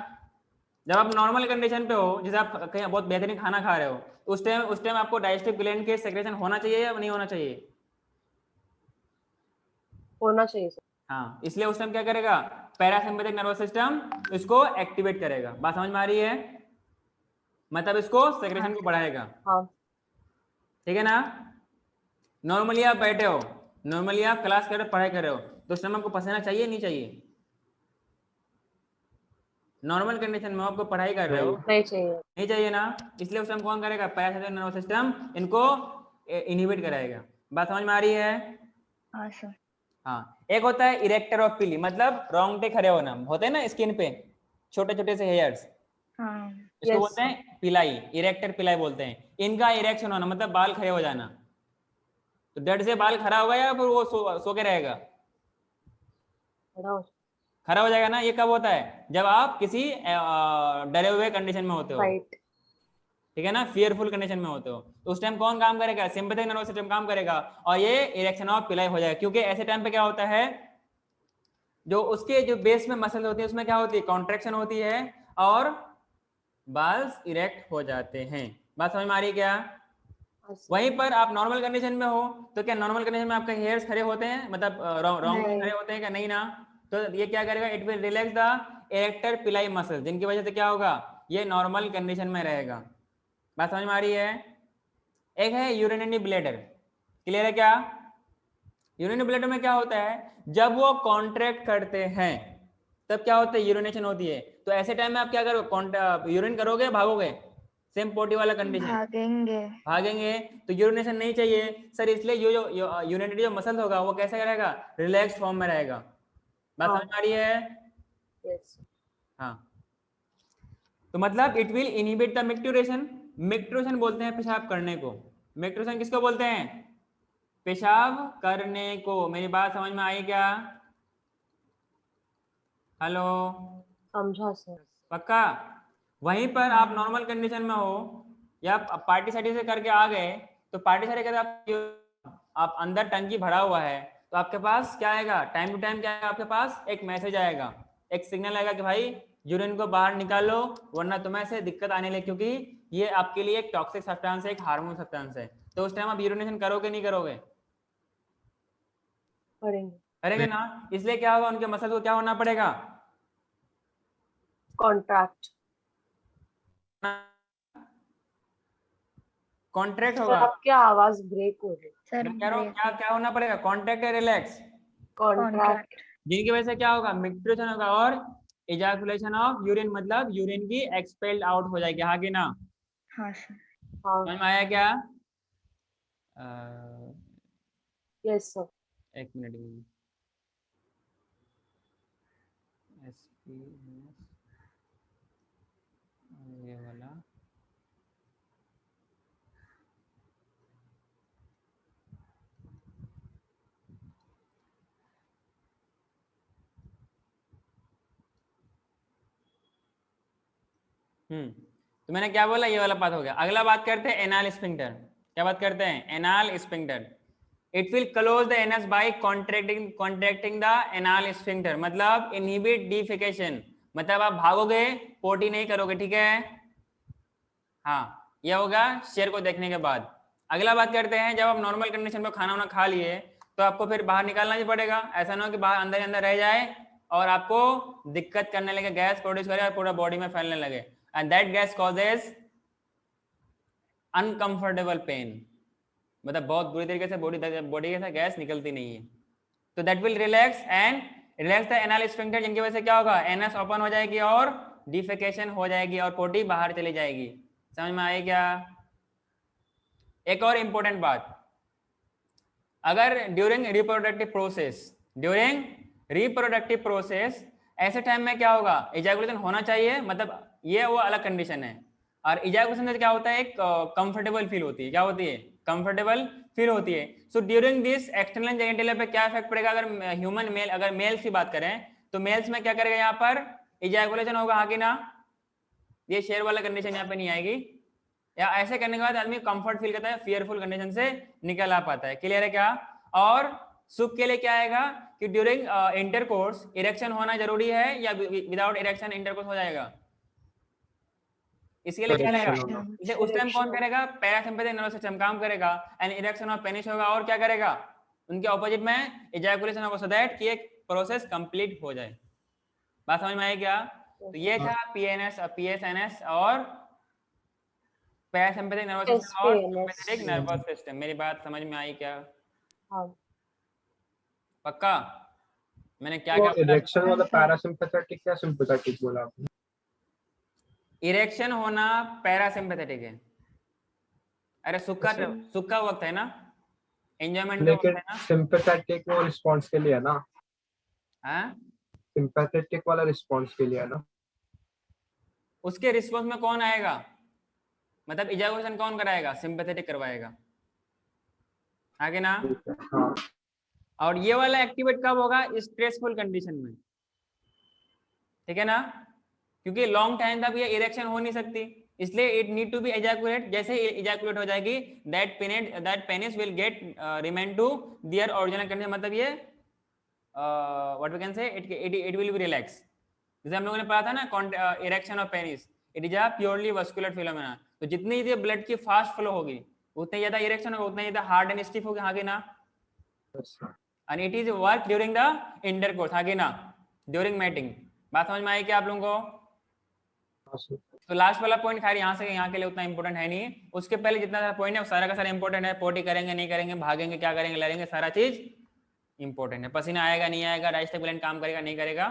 जब आप नॉर्मल कंडीशन पे हो, जैसे आप कहीं बहुत बेहतरीन खाना खा रहे हो, उस टाइम आपको डाइजेस्टिव ग्लैंड के सिक्रेशन होना चाहिए या नहीं होना चाहिए? होना चाहिए सर। हाँ, इसलिए उस टाइम क्या करेगा, पैरासिम्पैथिक नर्वस सिस्टम इसको एक्टिवेट करेगा। बात समझ में आ रही है? मतलब इसको सेक्रेशन को बढ़ाएगा, हाँ ठीक है ना? नॉर्मली आप बैठे हो, नॉर्मली आप क्लास कर रहे हो, पढ़ाई कर रहे हो, तो उस टाइम आपको पसीना चाहिए नहीं चाहिए? नॉर्मल कंडीशन में आपको पढ़ाई कर रहे हो, नहीं चाहिए। नहीं चाहिए ना, इसलिए उस टाइम कौन करेगा? पैरासिम्पैथेटिक नर्वस सिस्टम इनको इनहिबिट कराएगा। बात समझ में आ रही है? हाँ सर। हाँ, एक होता है इरेक्टर ऑफ पिली, मतलब रोंगटे खड़े होना, होते हैं ना स्किन पे छोटे छोटे से हेयर्स, हाँ इसको Yes, बोलते हैं पिलाई, इरेक्टर पिलाई बोलते हैं। इनका इरेक्शन होना मतलब बाल खड़े हो जाना। तो डर से बाल खड़ा होगा या फिर वो सो के रहेगा? खड़ा हो खड़ा हो जाएगा ना। ये कब होता है? जब आप किसी डरे हुए कंडीशन में होते हो, राइट। ठीक है ना, फियरफुल कंडीशन में होते हो, तो उस टाइम कौन काम करेगा? सिंपैथेटिक नर्वस सिस्टम काम करेगा और ये इरेक्शन ऑफ पिलाई हो जाएगा। क्योंकि ऐसे टाइम पे क्या होता है, जो उसके जो बेस में मसल होती है उसमें क्या होती है? कॉन्ट्रैक्शन होती है और बाल्स इरेक्ट हो जाते हैं। बात समझ में आ रही है क्या? वहीं पर आप नॉर्मल कंडीशन में हो तो क्या नॉर्मल कंडीशन में आपके हेयर्स खड़े होते हैं, मतलब रॉन्ग नहीं। खड़े होते हैं क्या? नहीं ना। तो ये क्या करेगा? It will relax the erector पिलाई मसल, जिनकी वजह से क्या होगा? ये नॉर्मल कंडीशन में रहेगा। बात समझ में आ रही है? एक है यूरिनरी ब्लैडर, क्लियर है क्या? यूरिनरी ब्लैडर में क्या होता है, जब वो कॉन्ट्रैक्ट करते हैं तब क्या होता है? यूरिनेशन होती है। तो ऐसे टाइम में आप क्या करोगे? यूरिन करोगे, भागोगे? सेम पोटी वाला कंडीशन, भागेंगे। भागेंगे। तो यूरिनेशन नहीं चाहिए सर, इसलिए जो यूरिनरी जो मसल होगा वो कैसे रहेगा? रिलैक्स फॉर्म में रहेगा। बात हाँ। समझ में आ रही है? यस। हाँ, तो मतलब इट विल इनहिबिट द मिक्टुरेशन। मिक्टुरेशन बोलते हैं पेशाब करने को। मिक्टुरेशन किसको बोलते हैं? पेशाब करने को। मेरी बात समझ में आई क्या? हेलो, समझा सर। पक्का? वहीं पर आप नॉर्मल कंडीशन में हो या पार्टी सार्टी से करके आ गए, तो पार्टी सार्टी करके आप अंदर टंकी भरा हुआ है, तो आपके पास क्या आएगा? टाइम टू टाइम क्या आएगा? आपके पास एक मैसेज आएगा, एक सिग्नल आएगा कि भाई यूरिन को बाहर निकालो, वरना तुम्हें से दिक्कत आने लगी, क्योंकि ये आपके लिए एक टॉक्सिक सब्सटेंस है, एक हार्मोन सब्सटेंस है। तो उस टाइम आप यूरिनेशन करोगे नहीं करोगे? करेंगे। करेंगे ना। इसलिए क्या होगा? उनके मसल को क्या होना पड़ेगा? कॉन्ट्रैक्ट। कॉन्ट्रैक्ट सर होगा। आपकी आवाज ब्रेक हो रही है। सर मैं कह रहा हूँ क्या क्या होना पड़ेगा? कॉन्ट्रैक्ट या रिलैक्स? कॉन्ट्रैक्ट। जिनकी वजह से क्या होगा? मिक्टुरेशन होगा और इजैकुलेशन ऑफ यूरिन, मतलब यूरिन की एक्सपेल्ड आउट हो जाएगी, हाँ कि ना? हाँ सर। हाँ। समझ में आया क्या? Yes sir. एक मिनट, ये वाला तो मैंने क्या बोला? ये वाला बात हो गया। अगला बात करते हैं एनाल स्फिंक्टर। क्या बात करते हैं? Anal sphincter. It will close the anus by contracting the anal sphincter, मतलब इनहिबिट डिफेकेशन, मतलब आप भागोगे, पोटी नहीं करोगे, ठीक है? हाँ, ये होगा शेर को देखने के बाद। अगला बात करते हैं, जब आप नॉर्मल कंडीशन में खाना वाना खा लिए तो आपको फिर बाहर निकालना ही पड़ेगा। ऐसा ना हो कि बाहर अंदर अंदर रह जाए और आपको दिक्कत करने लगे, गैस प्रोड्यूस करे और पूरा बॉडी में फैलने लगे, and that gas causes uncomfortable pain, मतलब बहुत बुरी तरीके से बॉडी के साथ गैस निकलती नहीं है। तो that will relax the anal sphincter, जिनकी वजह से क्या होगा? एनस ओपन हो जाएगी और डिफेकेशन हो जाएगी और पोटी बाहर चली जाएगी। समझ में आई क्या? एक और इंपॉर्टेंट बात, अगर ड्यूरिंग रिप्रोडक्टिव प्रोसेस ऐसे टाइम में क्या होगा? इजैकुलेशन होना चाहिए, मतलब ये वो अलग कंडीशन है। और इजैकुलेशन से क्या होता है? एक कंफर्टेबल फील होती है। क्या होती है? कंफर्टेबल फील होती है। So during this external genitalia पे क्या इफेक्ट पड़ेगा? अगर ह्यूमन मेल, अगर मेल्स की बात करें तो मेल्स में क्या करेगा? यहाँ पर इजैकुलेशन होगा, हाँ कि ना? ये शेयर वाला कंडीशन यहाँ पे नहीं आएगी, या ऐसे करने के बाद आदमी कंफर्ट फील करता है, फियरफुल कंडीशन से निकल आ पाता है। क्लियर है क्या? और सुख के लिए क्या आएगा कि ड्यूरिंग इंटरकोर्स इरेक्शन होना जरूरी है या विदाउट इरेक्शन इंटरकोर्स हो जाएगा? इसके लिए क्या रहेगा? इसलिए उस टाइम कौन करेगा? पैरासिम्पैथिक नर्वस सिस्टम काम करेगा एंड इरेक्शन ऑफ पेनिस होगा, और क्या करेगा? उनके ऑपोजिट में इजैकुलेशन होगा, सो दैट कि एक प्रोसेस कंप्लीट हो जाए। बात समझ में आई क्या? तो ये था पीएनएस, पीएसएनएस और पैरासिम्पैथिक नर्वस सिस्टम और सिम्पैथेटिक नर्वस सिस्टम। मेरी बात समझ में आई क्या? हाँ। पक्का? मैंने क्या तो क्या बोला? इरेक्शन वाला हाँ, सर। पैरासिम्पैथेटिक या सिंपैथेटिक बोला आपने? इरेक्शन होना पैरासिम्पैथेटिक है। अरे सुख का वक्त है ना, एंजॉयमेंट का वक्त लेकिन है ना। सिंपैथेटिक वो रिस्पॉन्स के लिए है ना, हाँ, सिंपैथेटिक वाला रिस्पॉन्स के लिए है ना। उसके रिस्पॉन्स में कौन आएगा? मतलब इजैकुलेशन कौन कराएगा? सिंपैथेटिक करवाएगा, आगे ना। ठीक है, हाँ। और ये वाला एक्टिवेट कब होगा? स्ट्रेसफुल कंडीशन में, ठीक है ना, क्योंकि लॉन्ग टाइम तक ये इरेक्शन हो नहीं सकती, इसलिए it need to be ejaculate. जैसे इजैकुलेट हो जाएगी, that penis will get remain to their original condition, मतलब ये what we can say it will be relax. जैसे हम लोगों ने पढ़ा था ना erection of penis, it is a purely vascular phenomena. तो जितनी ये ब्लड की फास्ट फ्लो होगी, उतनी ज्यादा इरेक्शन होगा, उतना ज्यादा हार्ड एंड स्टिफ होगी, आगे ना। And it is work during the intercourse, आगे ना, ड्यूरिंग मैटिंग। बात समझ में आई क्या आप लोगों को? तो लास्ट वाला पॉइंट खैर यहाँ के लिए उतना इंपॉर्टेंट है नहीं, उसके पहले जितना सारा पॉइंट है वो सारा का सारा इंपॉर्टेंट है। पोटी करेंगे नहीं करेंगे, भागेंगे क्या करेंगे, लड़ेंगे, सारा चीज इंपॉर्टेंट है। पसीना आएगा नहीं आएगा, डाइजेस्टिव ग्लैंड काम करेगा नहीं करेगा।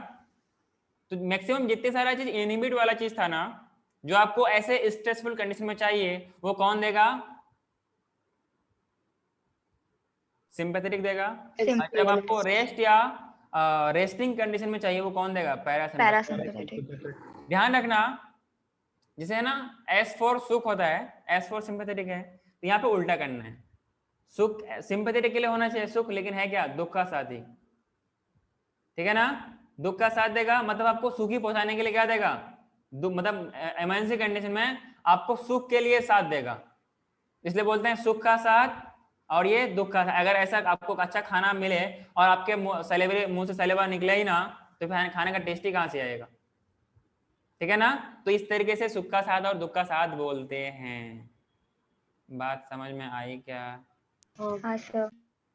तो मैक्सिमम जितने सारा चीज इनहिबिट वाला चीज था ना, जो आपको ऐसे स्ट्रेसफुल कंडीशन में चाहिए, वो कौन देगा? सिंपैथेटिक देगा। और जब आपको रेस्ट या रेस्टिंग कंडीशन में चाहिए, वो कौन देगा? पैरासिम्पैथेटिक। ध्यान रखना, जिसे है ना S4 सुख होता है, S4 सिंपैथेटिक है, तो यहाँ पे उल्टा करना है। सुख सिंपैथेटिक के लिए होना चाहिए सुख, लेकिन है क्या? दुख का साथी, ठीक है ना। दुख का साथ देगा, मतलब आपको सुख ही पहुंचाने के लिए क्या देगा? मतलब इमरजेंसी कंडीशन में आपको सुख के लिए साथ देगा, इसलिए बोलते हैं सुख का साथ। और ये दुख का साथ, अगर ऐसा आपको अच्छा खाना मिले और आपके मुंह से सलेवा निकले ही ना, तो फिर खाने का टेस्ट ही कहां से आएगा, ठीक है ना। तो इस तरीके से सुख का साथ और दुख का साथ बोलते हैं। बात समझ में आई क्या? हाँ सर।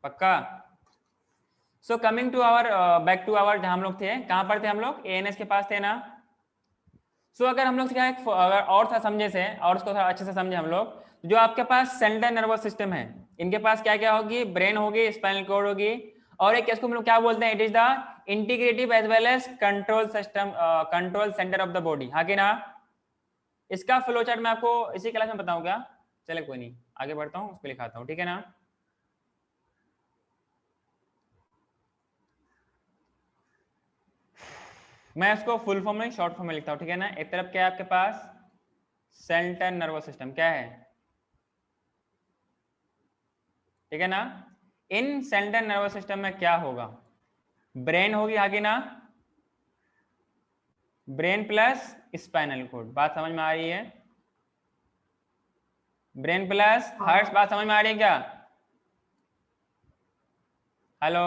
पक्का? So coming to our back to our, जहां हम लोग थे, कहां पर थे हम लोग? एएनएस के पास थे ना। सो अगर हम लोग क्या अगर और था समझे से, और उसको थोड़ा अच्छे से समझे हम लोग, जो आपके पास सेंट्रल नर्वस सिस्टम है, इनके पास क्या क्या होगी? ब्रेन होगी, स्पाइनल कॉर्ड होगी, और एक इसको हम लोग क्या बोलते हैं? It is the integrative as well as control system, control centre of the body, हाँ कि ना। इसका फ्लो चार्ट मैं आपको इसी क्लास में बताऊं क्या? चले कोई नहीं, आगे बढ़ता हूँ, उसको लिखाता हूँ, ठीक है ना। मैं इसको फुल फॉर्म में शॉर्ट फॉर्म में लिखता हूँ, ठीक है ना। एक तरफ क्या है आपके पास? सेंट्रल नर्वस सिस्टम, क्या है? ठीक है ना। इन सेंट्रल नर्वस सिस्टम में क्या होगा? ब्रेन होगी, आगे ना, ब्रेन प्लस स्पाइनल कॉर्ड। बात समझ में आ रही है? ब्रेन प्लस हार्ट, बात समझ में आ रही है क्या? Hello,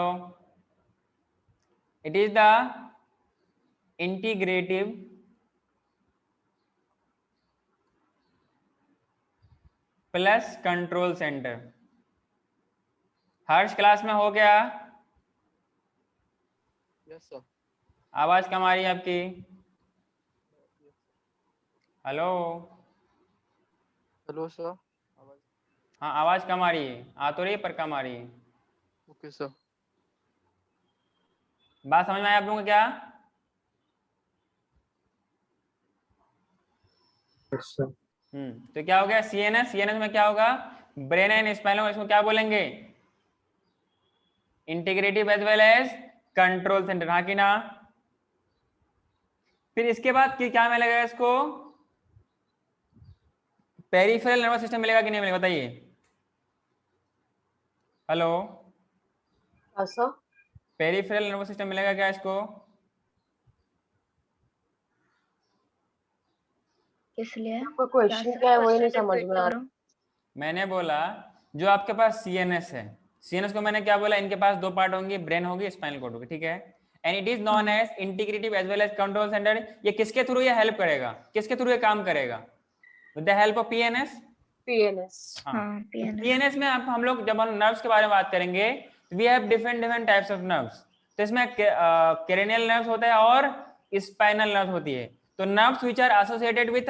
it is the integrative plus control centre. Harsh class में हो गया? Yes sir. आवाज कम आ रही है आपकी। Hello, hello sir. हाँ आवाज कम आ रही है, आ तो रही है पर कम आ रही है। Okay sir. बात समझ में आई आप लोगों को क्या? तो क्या हो गया? सीएनएस, सीएनएस में क्या होगा? ब्रेन एंड स्पाइनल, इसको क्या बोलेंगे? Integrative as well as control centre, हाँ कि ना। फिर इसके बाद क्या मिलेगा इसको? पेरिफेरल नर्वस सिस्टम मिलेगा कि नहीं मिलेगा, बताइए। हेलो, पेरिफेरल नर्वस सिस्टम मिलेगा क्या इसको? इसलिए आपका क्वेश्चन क्या है वही नहीं समझ में आ रहा। मैंने बोला जो आपके पास सीएनएस है, सीएनएस को मैंने क्या बोला? इनके पास दो पार्ट होंगे, ब्रेन होगी, स्पाइनल कॉर्ड होगी, ठीक है। And it is non as integrative as well as control centre. ये किसके थ्रू ये हेल्प करेगा, किसके थ्रू ये काम करेगा? With the help of PNS. PNS. हाँ, पीएनएस में आप हम लोग जब हम नर्व्स के बारे में बात करेंगे, we have different types of nerves. तो इसमें क्रेनियल नर्व्स होता है और स्पाइनल नर्व्स होती है। तो nerves which are associated with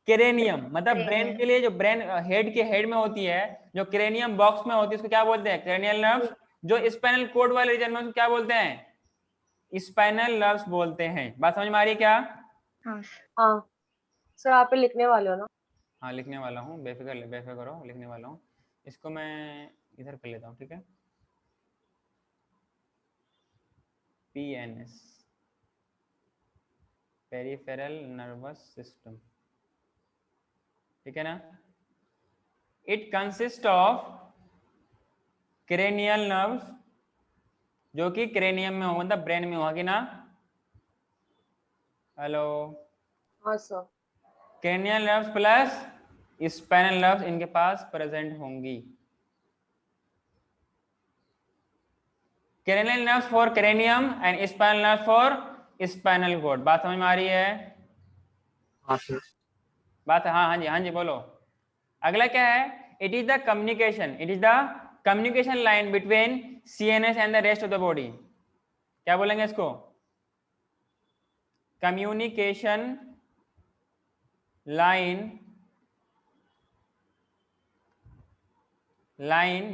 cranium, मतलब ब्रेन के लिए जो ब्रेन हेड के हेड में होती है, जो क्रेनियम बॉक्स में होती है, उसको क्या बोलते हैं? Cranial nerves. जो स्पाइनल कोड वाले रीजन में उसको क्या बोलते हैं? स्पाइनल नर्व्स बोलते हैं। बात समझ में आ रही है क्या? हाँ हाँ सर, आप ही लिखने वाले हो ना? हाँ लिखने वाला हूँ, बेफिक्र हो, लिखने वाला हूँ। इसको मैं इधर कर लेता हूँ, ठीक है। PNS, पेरिफेरल नर्वस सिस्टम, ठीक है ना। It consist of cranial nerves, जो कि क्रेनियम में हो, मतलब ब्रेन में होगा कि ना। हेलो, हाँ sir. Cranial nerves plus spinal nerves इनके पास प्रेजेंट होंगी। Cranial nerves for cranium and spinal nerves for spinal cord. बात समझ में आ रही है? हाँ सर। बात, हाँ हाँ जी, हाँ जी बोलो। अगला क्या है? It is the communication, it is the communication line between CNS and the rest of the body. क्या बोलेंगे इसको? Communication line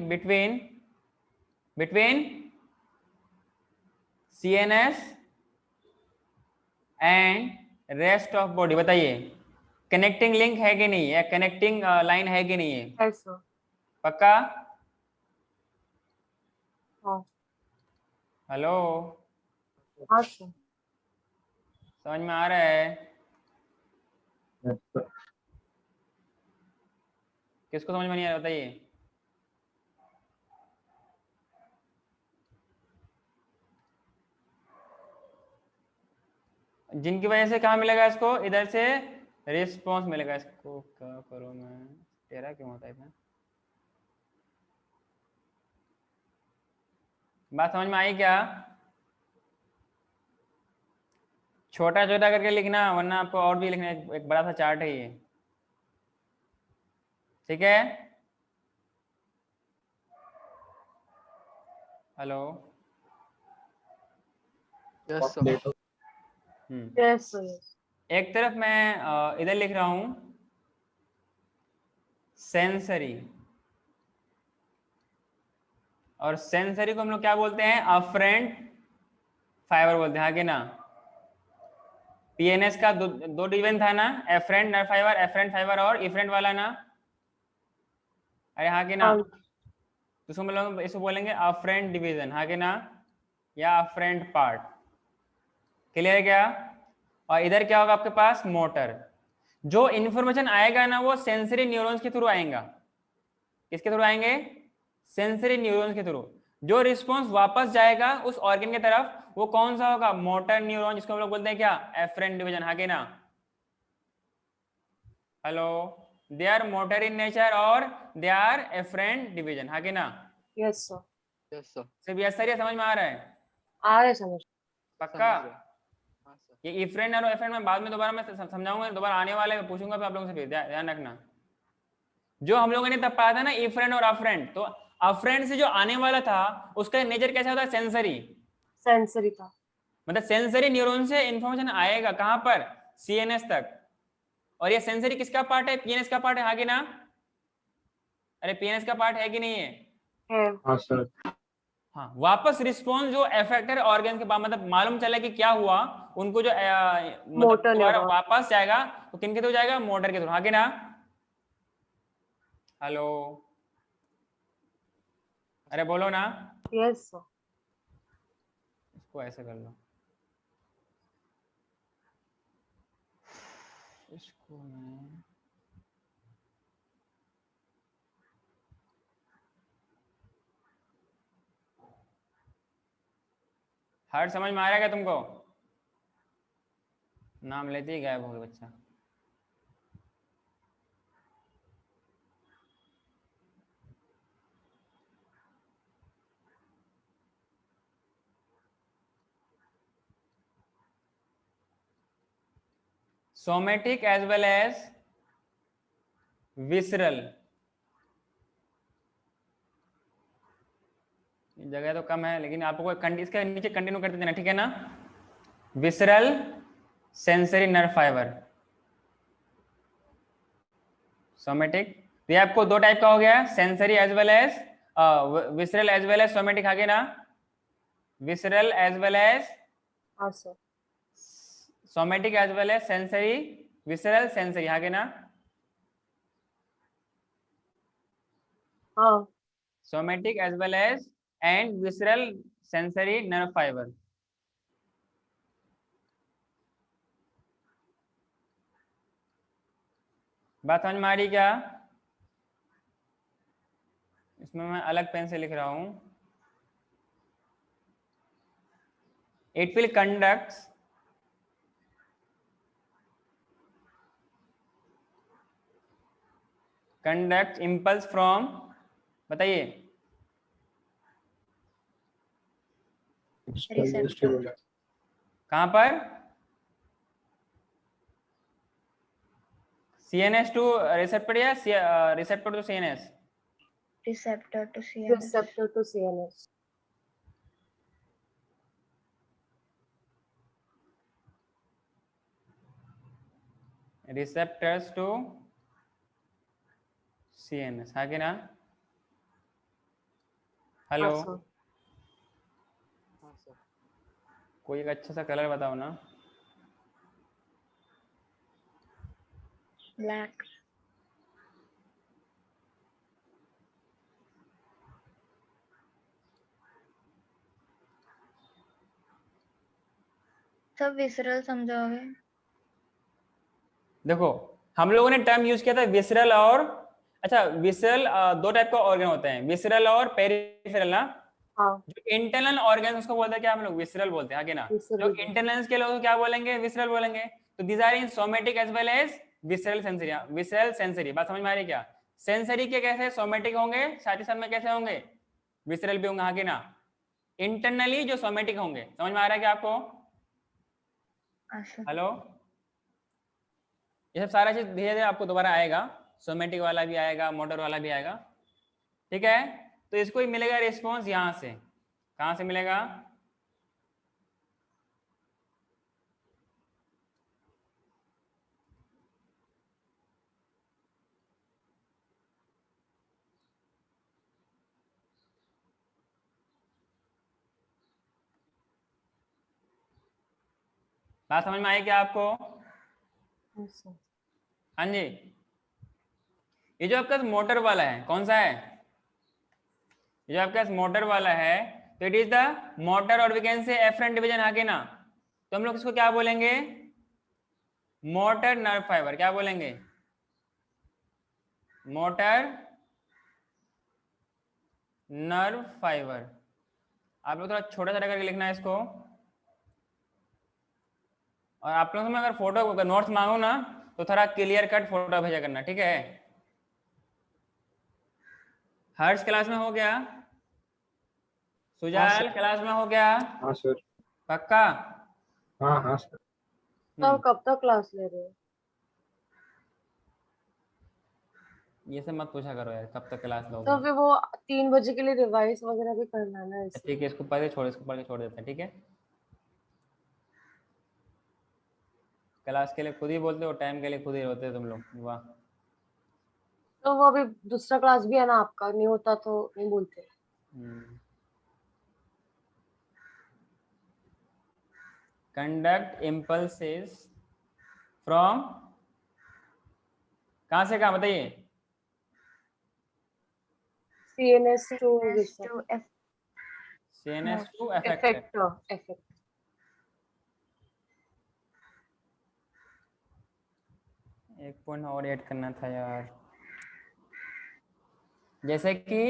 between CNS and rest of body. बताइए, कनेक्टिंग लिंक है कि नहीं है? कनेक्टिंग लाइन है कि नहीं है? है सर। पक्का? हाँ। हेलो, हाँ सर। समझ में आ रहा है? Yes, sir. किसको समझ में नहीं आ रहा बताइए? जिनकी वजह से कहाँ मिलेगा इसको? इधर से रिस्पॉन्स मिलेगा। इसको क्या करूँ मैं? तेरा क्यों होता है इतना? बात समझ में आई क्या? छोटा छोटा करके लिखना, वरना आपको और भी लिखना है। एक बड़ा सा चार्ट है ये, ठीक है। Hello, yes sir. Plate of yes sir. एक तरफ मैं इधर लिख रहा हूं सेंसरी, और सेंसरी को हम लोग क्या बोलते हैं? अफरेंट फाइबर बोलते हैं, हाँ कि ना। PNS का दो डिवीजन था ना, afferent nerve fibre, afferent fibre और इफरेंट वाला ना। अरे हाँ कि ना। हाँ तो इसको बोलेंगे अफरेंट डिवीजन, हाँ कि ना, या अफरेंट पार्ट। क्लियर है क्या? और इधर क्या होगा आपके पास? मोटर। जो इंफॉर्मेशन आएगा ना वो सेंसरी न्यूरॉन्स के थ्रू आएगा। किसके थ्रू आएंगे? सेंसरी न्यूरॉन्स के थ्रू। जो रिस्पॉन्स वापस जाएगा उस ऑर्गन की तरफ, वो कौन सा होगा? मोटर न्यूरॉन, जिसको हम लोग बोलते हैं क्या? एफरेंट डिवीजन, हाँ कि ना। Hello, they are motor in nature और दे आर एफरेंट डिवीजन, हाँ कि ना। Yes sir. Yes sir. सिर्फ यस सर, ये समझ में आ रहा है? आ रहे समझ। पक्का? समझ गया। हाँ सर। ये इफरेंट और एफरेंट में बाद में दोबारा मैं समझाऊंगा, दोबारा आने वाले में पूछूंगा, तो आप लोगों से फिर ध्यान रखना। जो हम लोगों ने तब पढ़ा था ना इफरेंट और अफरेंट, तो अफरेंट से जो आने वाला था उसका नेचर कैसा होता है? सेंसरी। सेंसरी था। मतलब सेंसरी न्यूरॉन से इंफॉर्मेशन आएगा कहां पर? CNS तक। और ये सेंसरी किसका पार्ट है? PNS का पार्ट है, हाँ कि ना। अरे PNS का पार्ट है कि नहीं है? है। हाँ सर। हाँ, वापस रिस्पॉन्स जो एफेक्टेड ऑर्गन के बाद, मतलब मालूम चला कि क्या हुआ, उनको जो मतलब मोटर दोबारा न्यूरॉन। वापस जाएगा तो किनके थ्रू जाएगा? मोटर के थ्रू, हाँ कि ना। हेलो, अरे बोलो ना। Yes sir. इसको ऐसे कर लो, इसको मैं हार्ड समझ में आ रहा है क्या तुमको? नाम लेते ही गायब हो गया बच्चा। Somatic as well as visceral. जगह तो कम है, लेकिन आपको इसके नीचे कंटिन्यू करते देना, ठीक है ना। Visceral sensory nerve fibre, somatic. तो ये आपको दो टाइप का हो गया, sensory as well as visceral as well as somatic आगे ना, विसरल एज वेल एज हाँ sir. Somatic as well as sensory, visceral sensory आगे ना, हाँ somatic as well as and visceral sensory nerve fiber. बात समझ में आ रही क्या? इसमें मैं अलग पेन से लिख रहा हूं. It will conduct impulse from, बताइए. Receptor. कहां पर? CNS to receptor या receptor to CNS? Receptor to CNS. Receptor to CNS. Receptors to CNS आगे ना. हेलो, हाँ सर। हाँ सर। कोई एक अच्छा सा कलर बताओ ना. Black. सब विसरल समझाओगे? देखो हम लोगों ने टर्म यूज किया था विसरल और, अच्छा विसरल दो टाइप का ऑर्गन होते हैं, विसरल और पेरिफेरल ना. हाँ जो इंटरनल ऑर्गन उसको बोलते हैं क्या हम लोग? विसरल बोलते हैं आगे ना. visceral जो बोलते हैं। इंटरनल के लोग क्या बोलेंगे? विसरल बोलेंगे. तो these are in somatic as well as visceral sensory. Visceral sensory बात समझ में आ रही क्या? सेंसरी के कैसे सोमेटिक होंगे, साथ ही साथ में कैसे होंगे? विसरल भी होंगे आगे ना. इंटरनली जो सोमेटिक होंगे, समझ में आ रहा है क्या आपको? अच्छा. हेलो, ये सब सारा चीज धीरे धीरे आपको दोबारा आएगा. सोमेटिक वाला भी आएगा, मोटर वाला भी आएगा. ठीक है, तो इसको ही मिलेगा रिस्पॉन्स यहां से. कहां से मिलेगा? बात समझ में आई क्या आपको? हाँ सर। हाँ जी. ये जो आपका मोटर वाला है कौन सा है? ये जो आपके पास मोटर वाला है, तो इट इज द मोटर और we can say afferent division आगे ना. तो हम लोग इसको क्या बोलेंगे? Motor nerve fibre. क्या बोलेंगे? Motor nerve fibre. आप लोग थोड़ा छोटा छोटा करके लिखना है इसको. और आप लोगों से मैं अगर फोटो अगर नोट्स मांगू ना, तो थोड़ा क्लियर कट फोटो भेजा करना, ठीक है? हर्ष क्लास में हो गया? सुजाल क्लास में हो गया? हाँ सर. पक्का? हाँ सर. तो कब तक क्लास ले रहे हो? ये सब मत पूछा करो यार, कब तक क्लास तो लोगे. फिर वो 3 बजे के लिए रिवाइज वगैरह भी करना है ना इसलिए। ठीक है, इसको पढ़ के छोड़, इसको पढ़ के छोड़ देते हैं, ठीक है? क्लास के लिए खुद ही बोलते हो, टाइम के लिए खुद ही होते हो तुम लोग. वाह. तो वो अभी दूसरा क्लास भी है ना आपका, नहीं होता तो नहीं बोलते। कंडक्ट इम्पल्सेस फ्रॉम, कहां से कहां बताइए? CNS to CNS to CNS to effect effect. एक पॉइंट और ऐड करना था यार. जैसे कि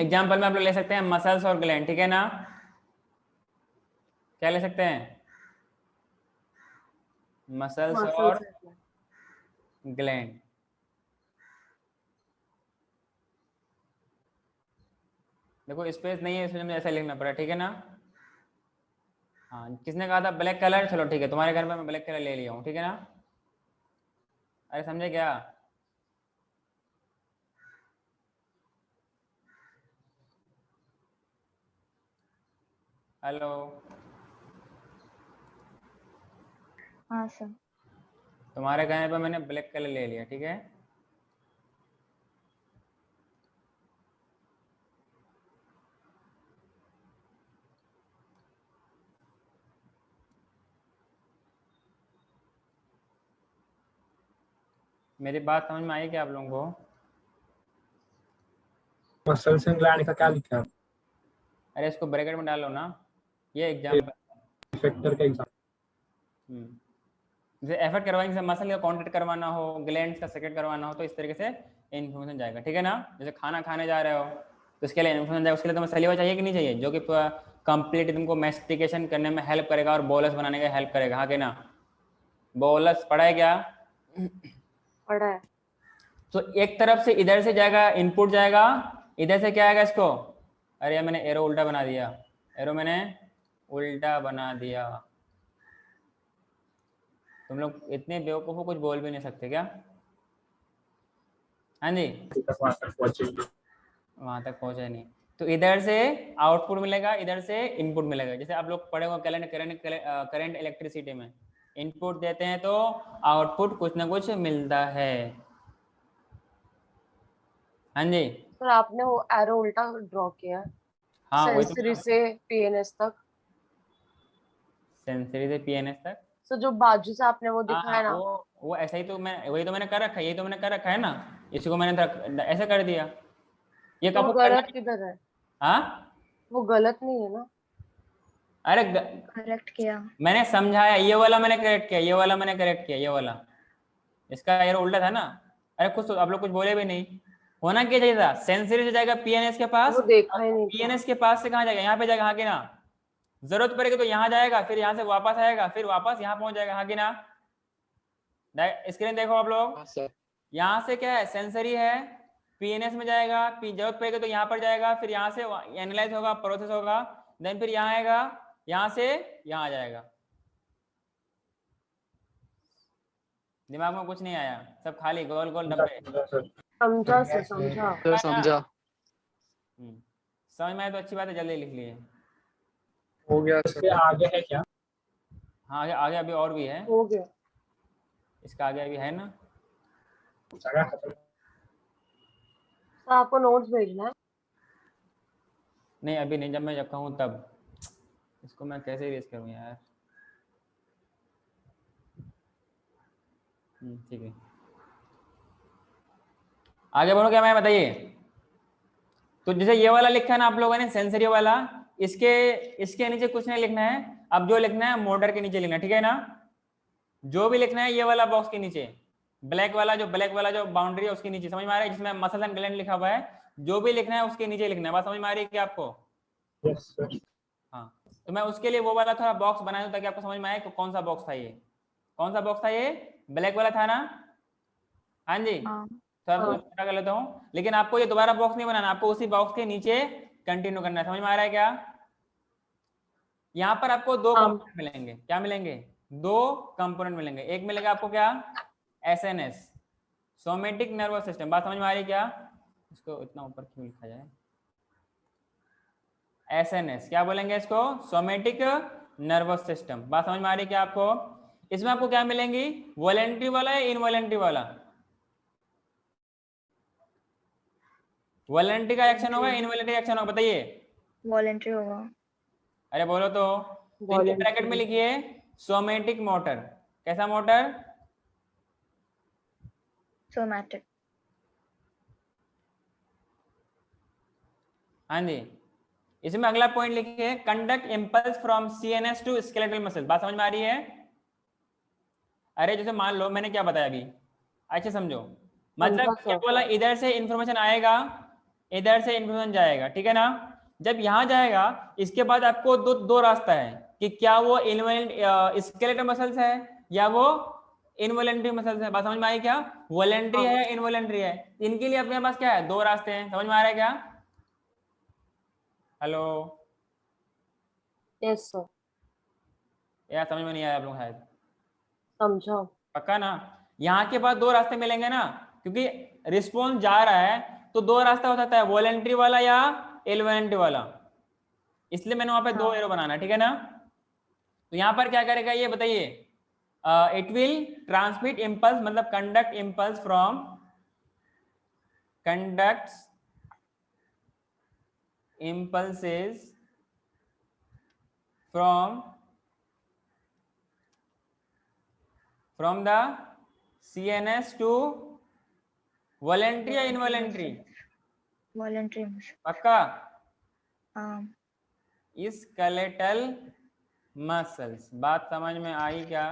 एग्जांपल में आप लोग ले सकते हैं मसल्स और ग्लैंड, ठीक है ना? क्या ले सकते हैं? मसल्स और ग्लैंड. देखो स्पेस नहीं है, इसमें मुझे ऐसा लिखना पड़ा, ठीक है ना? हाँ, किसने कहा था ब्लैक कलर? चलो ठीक है, तुम्हारे घर में मैं ब्लैक कलर ले लिया हूँ, ठीक है ना? अरे समझे क्या? हेलो, हाँ सर. तुम्हारे कहने पर मैंने ब्लैक कलर ले लिया, ठीक है? मेरी बात समझ में आई क्या आप लोगों को? मसल्स एंड ग्लैंड का क्या लिखा है? अरे इसको ब्रैकेट में डालो ना, ये एग्जाम्पल। इफेक्टर का एग्जांपल। जैसे एफर्ट करवाएंगे, जैसे मसल का कॉन्ट्रैक्ट करवाना हो, ग्लैंड्स का सेक्रेट करवाना हो, तो इस तरीके से इन्फॉर्मेशन जाएगा, ठीक है ना। जैसे खाना खाने जा रहे हो तो इसके लिए इन्फॉर्मेशन जाएगा, उसके लिए तुम्हें सलीवा चाहिए कि नहीं चाहिए, जो कि कंप्लीट तुमको मैस्टिकेशन करने में हेल्प करेगा और बोलस बनाने का हेल्प करेगा, हाँ कि ना। बोलस पढ़ा है क्या? पढ़ा है। तो एक तरफ से इधर से जाएगा, इनपुट जाएगा, इधर से क्या आएगा इसको, अरे यार मैंने एरो उल्टा बना दिया, एरो मैंने उल्टा बना दिया। तुम लोग इतने बेवकूफ हो, कुछ बोल भी नहीं सकते क्या? हाँ जी, वहां तक पहुंचा नहीं। तो इधर से आउटपुट मिलेगा, इधर से इनपुट मिलेगा। जैसे आप लोग पढ़े हो करंट इलेक्ट्रिसिटी में, इनपुट देते हैं तो आउटपुट कुछ ना कुछ मिलता है। हाँ जी, सर आपने वो एरो उल्टा ड्रॉ किया है, हाँ वही तो सेंसरी से पीएनएस तक। सेंसरी से पीएनएस तक। सर जो बाजू से आपने वो हाँ दिखाया ना, वो ऐसा ही तो मैं, वही तो मैंने कर रखा है, यही तो मैंने कर रखा है ना, इसी को मैंने ऐसे कर दिया। ये तो कब वो करना गलत है? किधर है? हाँ, वो गलत नहीं है ना? अरे करेक्ट किया। मैंने समझाया, ये वाला मैंने करेक्ट किया, ये वाला मैंने करेक्ट किया, ये वाला, इसका एरो उल्टा था ना। अरे कुछ तो आप लोग कुछ बोले भी नहीं। होना क्या चाहिए था, सेंसरी से जाएगा पीएनएस के पास, वो देखा ही नहीं था। पीएनएस के पास से कहाँ जाएगा, यहाँ पे जाएगा, हाँ कि ना। जरूरत पड़ेगी तो यहाँ जाएगा, फिर यहाँ से वापस आएगा, फिर वापस यहाँ पहुंच जाएगा, हाँ कि ना। स्क्रीन देखो आप लोग, हाँ सर। यहाँ से क्या है, सेंसरी है, पीएनएस में जाएगा, जरूरत पड़ेगी तो यहाँ पर जाएगा, फिर यहाँ से एनालाइज होगा, प्रोसेस होगा, देन फिर यहाँ आएगा, यहाँ से यहाँ आ जाएगा। दिमाग में कुछ नहीं आया, सब खाली गोल गोल डब्बे। समझा सर, समझा। सर समझा। समझ में आया तो अच्छी बात है, जल्दी लिख लिए। हो गया सर। आगे है क्या? हाँ आगे आगे अभी और भी है, हो गया। इसका आगे अभी है ना। सर आपको नोट्स भेजना है? नहीं अभी नहीं, जब मैं जब कहूँ तब। इसको मैं कैसे रेस करूँ यार। ठीक है, आगे बढ़ो क्या मैं, बताइए। तो जैसे ये वाला लिखा है ना आप लोगों ने, सेंसरी वाला, इसके नीचे कुछ नहीं लिखना है। अब जो लिखना है मोटर के नीचे लिखना है, ठीक है ना। जो भी लिखना है ये वाला बॉक्स के नीचे, ब्लैक वाला जो बाउंड्री है उसके नीचे, समझ में आ रहा है, जिसमें मसल एंड ग्लैंड लिखा हुआ है, जो भी लिखना है उसके नीचे लिखना है। बात समझ में आ रही है क्या आपको? Yes sir. हाँ, तो मैं उसके लिए वो वाला थोड़ा बॉक्स बनाया हूं ताकि आपको समझ में आए कि कौन सा बॉक्स था ये, कौन सा बॉक्स था ये, ब्लैक वाला था ना। हाँ जी, हाँ तो आपको थोड़ा कर लेता हूँ, लेकिन आपको ये दोबारा बॉक्स नहीं बनाना, आपको उसी बॉक्स के नीचे कंटिन्यू करना है। समझ में आ रहा है क्या? यहाँ पर आपको दो कंपोनेंट मिलेंगे, क्या मिलेंगे, दो कंपोनेंट मिलेंगे। एक मिलेगा आपको क्या, एसएनएस, सोमेटिक नर्वस सिस्टम। बात समझ में आ रही है क्या? इसको इतना ऊपर क्यों लिखा जाए, एसएनएस क्या बोलेंगे इसको, सोमेटिक नर्वस सिस्टम। बात समझ में आ रही है क्या आपको? इसमें आपको क्या मिलेंगी, वॉलेंट्री वाला या इनवॉलेंट्री वाला? वॉलेंट्री का एक्शन होगा, इनवॉलेंट्री एक्शन होगा, बताइए। वॉलेंट्री होगा। अरे बोलो तो इनके ब्रैकेट में लिखिए सोमेटिक मोटर। कैसा मोटर? सोमैटिक। हाँ जी, इसमें अगला पॉइंट लिखिए conduct impulse from CNS to skeletal muscle. बात समझ में आ रही है? अरे जैसे मान लो मैंने क्या बताया अभी, अच्छे समझो। मतलब क्या बोला, इधर से इंफॉर्मेशन आएगा, इधर से इंफॉर्मेशन जाएगा, ठीक है ना। जब यहाँ जाएगा इसके बाद आपको दो रास्ता है कि क्या वो स्केलेटल मसल्स है या वो इनवॉलेंट्री मसल्स है। बात समझ में आई क्या? वॉलेंट्री है, इनवॉलेंट्री है, इनके लिए अपने पास क्या है, दो रास्ते हैं। समझ में आ रहा है क्या? Hello, yes sir. यार समझ में नहीं आया आप लोग शायद, समझा। पक्का ना। यहाँ के बाद दो रास्ते मिलेंगे ना, क्योंकि रिस्पॉन्स जा रहा है तो दो रास्ता हो सकता है, वॉलेंट्री वाला या इनवॉलेंट्री वाला, इसलिए मैंने वहां पे दो एरो बनाना, ठीक है ना। तो यहाँ पर क्या करेगा ये बताइए, इट विल ट्रांसमिट इम्पल्स, मतलब conduct impulse from, conduct impulses from the CNS to voluntary या इनवॉलेंट्री? Voluntary muscle. पक्का? हाँ स्केलेटल मसल्स। बात समझ में आई क्या?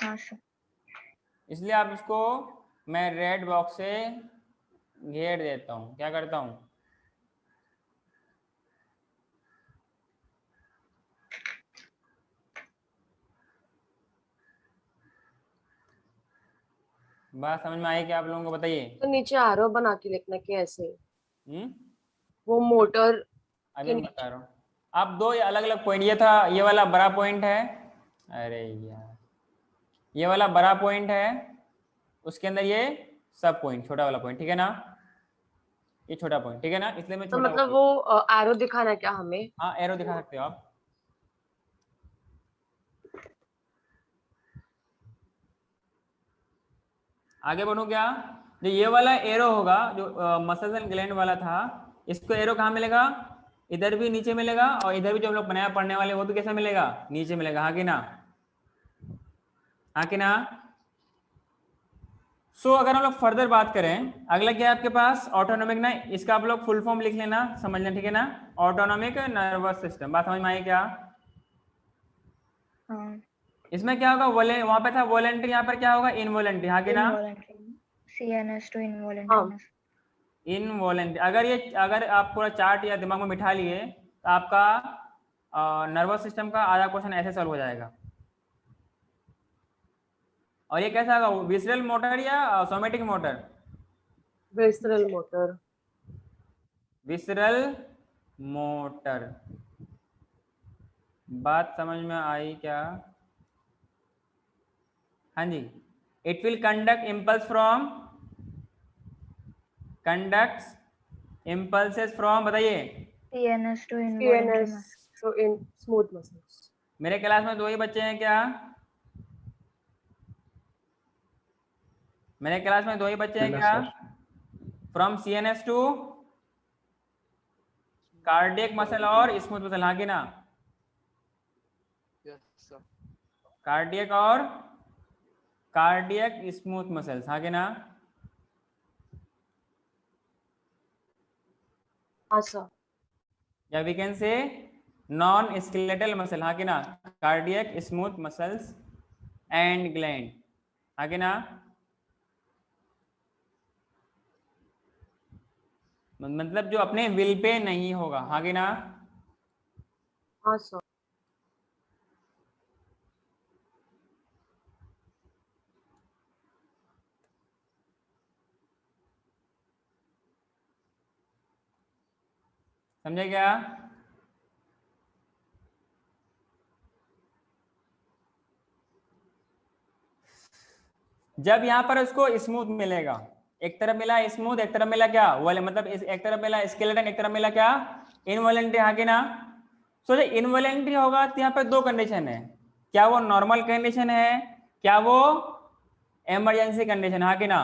हाँ सर। इसलिए आप इसको मैं रेड बॉक्स से घेर देता हूँ। क्या करता हूँ? बात समझ में आई क्या आप लोगों को? बताइए। तो नीचे आरो बना के लिखना कि ऐसे हम्म, वो मोटर अभी के मैं नीचे। बता रहा हूँ। आप दो अलग अलग पॉइंट, ये था, ये वाला बड़ा पॉइंट है, अरे यार ये वाला बड़ा पॉइंट है, उसके अंदर ये सब पॉइंट, छोटा वाला पॉइंट, ठीक है ना? ये छोटा पॉइंट, ठीक है ना? इसलिए मैं तो छोटा मतलब बोल वो रहा हूँ। एरो दिखाना है क्या हमें? हाँ एरो दिखा सकते हो आप। आगे बढ़ो क्या? जो ये वाला एरो होगा, जो मसल्स एंड ग्लैंड वाला था, इसको एरो कहाँ मिलेगा? इधर भी नीचे मिलेगा, और इधर भी जो हम लोग नया पढ़ने वाले वो भी कैसा मिलेगा? नीचे मिलेगा। हाँ कि ना? हाँ कि ना? सो अगर हम लोग फर्दर बात करें, अगला क्या है आपके पास? ऑटोनॉमिक ना, इसका आप लोग फुल फॉर्म लिख लेना, समझ लेना, ठीक है ना? Autonomic nervous system. बात समझ में आई क्या? हाँ इसमें क्या होगा? वहां पे था वॉलेंट्री, यहाँ पर क्या होगा? इनवॉलेंट्री। हाँ कि ना? इनवॉलेंट्री। CNS टू इनवॉलेंट्री हाँ मसल। इनवॉलेंट्री। अगर आप पूरा चार्ट या दिमाग में बिठा लिए तो आपका नर्वस सिस्टम का आधा क्वेश्चन ऐसे सॉल्व हो जाएगा। और ये कैसा होगा? विसरल मोटर या somatic motor? Visceral motor. Visceral motor. बात समझ में आई क्या? हाँ जी। It will conducts impulses from, बताइए। CNS to involuntary CNS muscle. तो इन स्मूथ मसल्स। मेरे क्लास में 2 ही बच्चे हैं क्या? मेरे क्लास में 2 ही बच्चे हैं ना क्या? Sir. From CNS to cardiac muscle और स्मूथ मसल। हाँ कि ना? Yes sir. कार्डियक और कार्डियक स्मूथ मसल्स। हाँ कि ना? हाँ सर। या we can say non skeletal muscle. हाँ कि ना? Cardiac smooth muscles and gland. हाँ कि ना? मतलब जो अपने विल पे नहीं होगा। हाँ कि ना? हाँ सर। समझे क्या? जब यहाँ पर उसको स्मूथ मिलेगा, एक तरफ मिला स्मूथ, एक तरफ मिला क्या? वाले, मतलब एक तरफ मिला स्केलेटन, एक तरफ मिला क्या? इनवॉलेंट्री। हाँ कि ना? सो जब इनवॉलेंट्री होगा तो यहाँ पर 2 कंडीशन है। क्या वो नॉर्मल कंडीशन है? क्या वो इमरजेंसी कंडीशन? हाँ कि ना?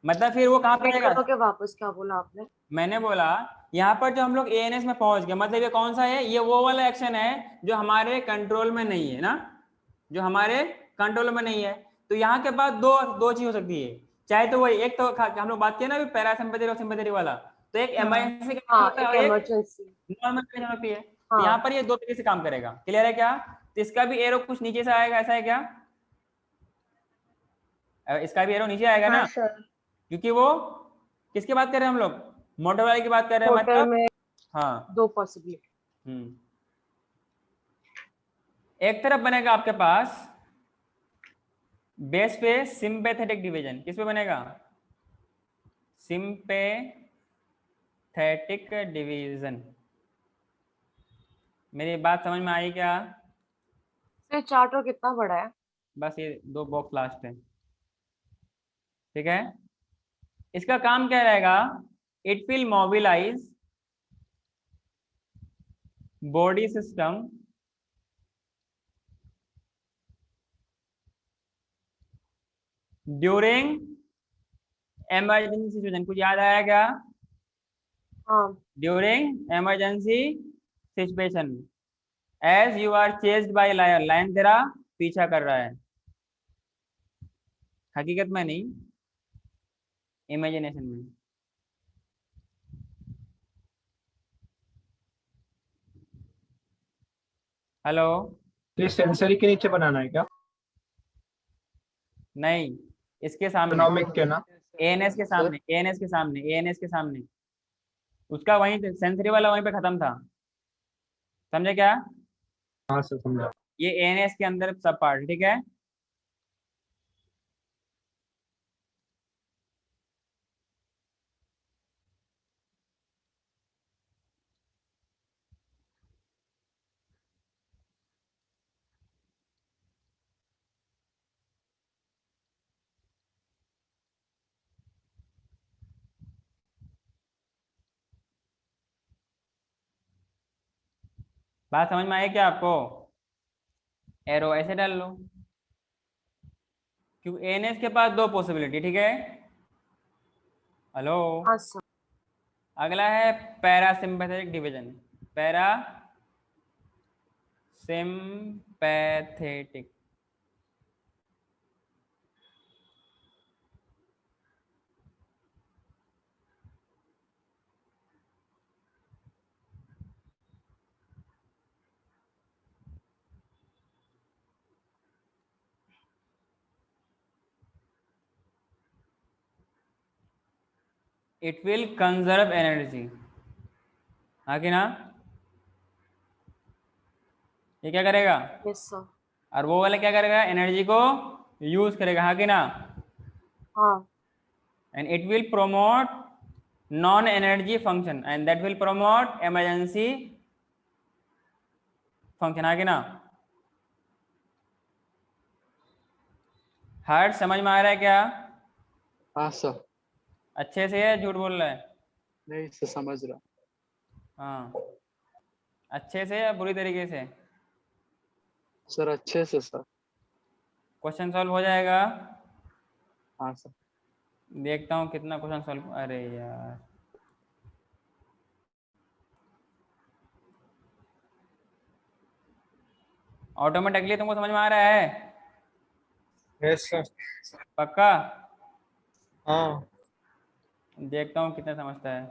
मतलब फिर वो कहाँ पे रिपीट आएगा? करोगे वापस, क्या बोला आपने? मैंने बोला यहाँ पर जो हम लोग एएनएस में पहुंच गए, मतलब ये कौन सा है? ये वो वाला एक्शन है जो हमारे कंट्रोल में नहीं है ना, जो हमारे कंट्रोल में नहीं है। तो यहाँ के बाद दो चीज हो सकती है, चाहे तो वही एक तो हम लोग बात किए ना पैरासिम्पैथेटिक और सिम्पैथेटिक वाला, तो एक हाँ इमरजेंसी का हाँ, होता है एक और एक इमरजेंसी। नॉर्मल कंडीशन होती है। तो हाँ यहाँ पर ये 2 तरीके से काम करेगा। क्लियर है क्या? तो इसका भी एरो कुछ नीचे से आएगा, ऐसा है क्या? इसका भी एरो नीचे आएगा हाँ ना, सर। क्योंकि वो किसकी बात कर रहे हैं हम लोग? मोटर वाले की बात कर रहे हैं, मोटर मतलब में हाँ। 2 पॉसिबिलिटी। एक तरफ बनेगा आपके पास बेस पे सिंपैथेटिक डिवीजन। किस पे बनेगा? Sympathetic division. मेरी बात समझ में आई क्या? फिर चार्टर कितना बड़ा है? बस ये 2 बॉक्स लास्ट है, ठीक है? इसका काम क्या रहेगा? It will mobilise body system during emergency situation. कुछ याद आया क्या? हाँ during emergency situation, as you are chased by lion. Lion तेरा पीछा कर रहा है, हकीकत में नहीं, इमेजिनेशन में। हेलो। ये सेंसरी के नीचे बनाना है क्या? नहीं, इसके सामने, इकोनॉमिक के ना? एएनएस के सामने, एएनएस के सामने, एएनएस के सामने। उसका वहीं सेंसरी वाला वहीं पे खत्म था, समझे क्या? हाँ सर समझा। ये एएनएस के अंदर सब पार्ट, ठीक है। बात समझ में आई क्या आपको? एरो ऐसे डाल लो, क्योंकि एएनएस के पास दो पॉसिबिलिटी, ठीक है। हेलो। हाँ सर। अगला है parasympathetic division. Para sympathetic. It will conserve energy, हाँ कि ना? ये क्या करेगा? Yes sir. और वो वाला क्या करेगा? एनर्जी को यूज करेगा, हाँ कि ना? हाँ। And it will promote non-energy function and that will promote emergency function, हाँ कि ना? हार्ट समझ में आ रहा है क्या? हाँ सर। अच्छे से है, झूठ बोल रहा है? नहीं सर, समझ रहा। हाँ, अच्छे से या बुरी तरीके से? सर अच्छे से सर। क्वेश्चन सॉल्व हो जाएगा। हाँ सर। देखता हूँ कितना क्वेश्चन सॉल्व। अरे यार, ऑटोमेटिकली तुमको समझ में आ रहा है? Yes sir. पक्का? हाँ। देखता हूँ कितना समझता है।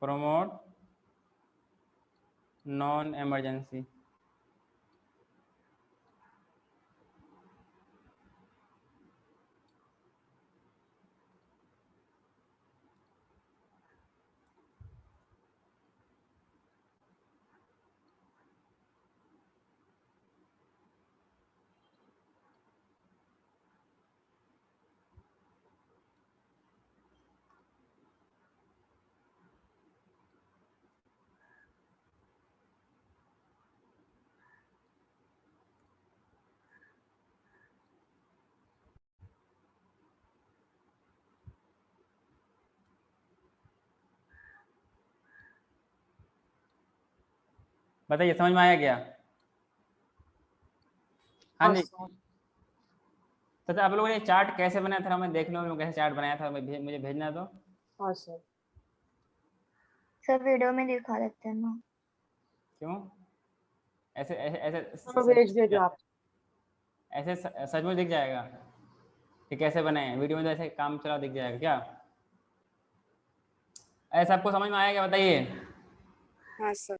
Promote non emergency. बताइए, समझ में आया क्या? हाँ हाँ जी। सर। तो आप लोगों ने चार्ट कैसे बनाया था? मैं देख लो कैसे चार्ट बनाया था, मुझे भेजना तो। हाँ सर। सर वीडियो में दिखा देते हैं ना। क्यों? ऐसे ऐसे ऐसे तो भेज भेजो आप। ऐसे सचमुच दिख जाएगा कि कैसे बने हैं? वीडियो में तो ऐसे काम चला दिख जाएगा क्या? ऐसा आपको समझ में आया क्या, बताइए? हाँ सर।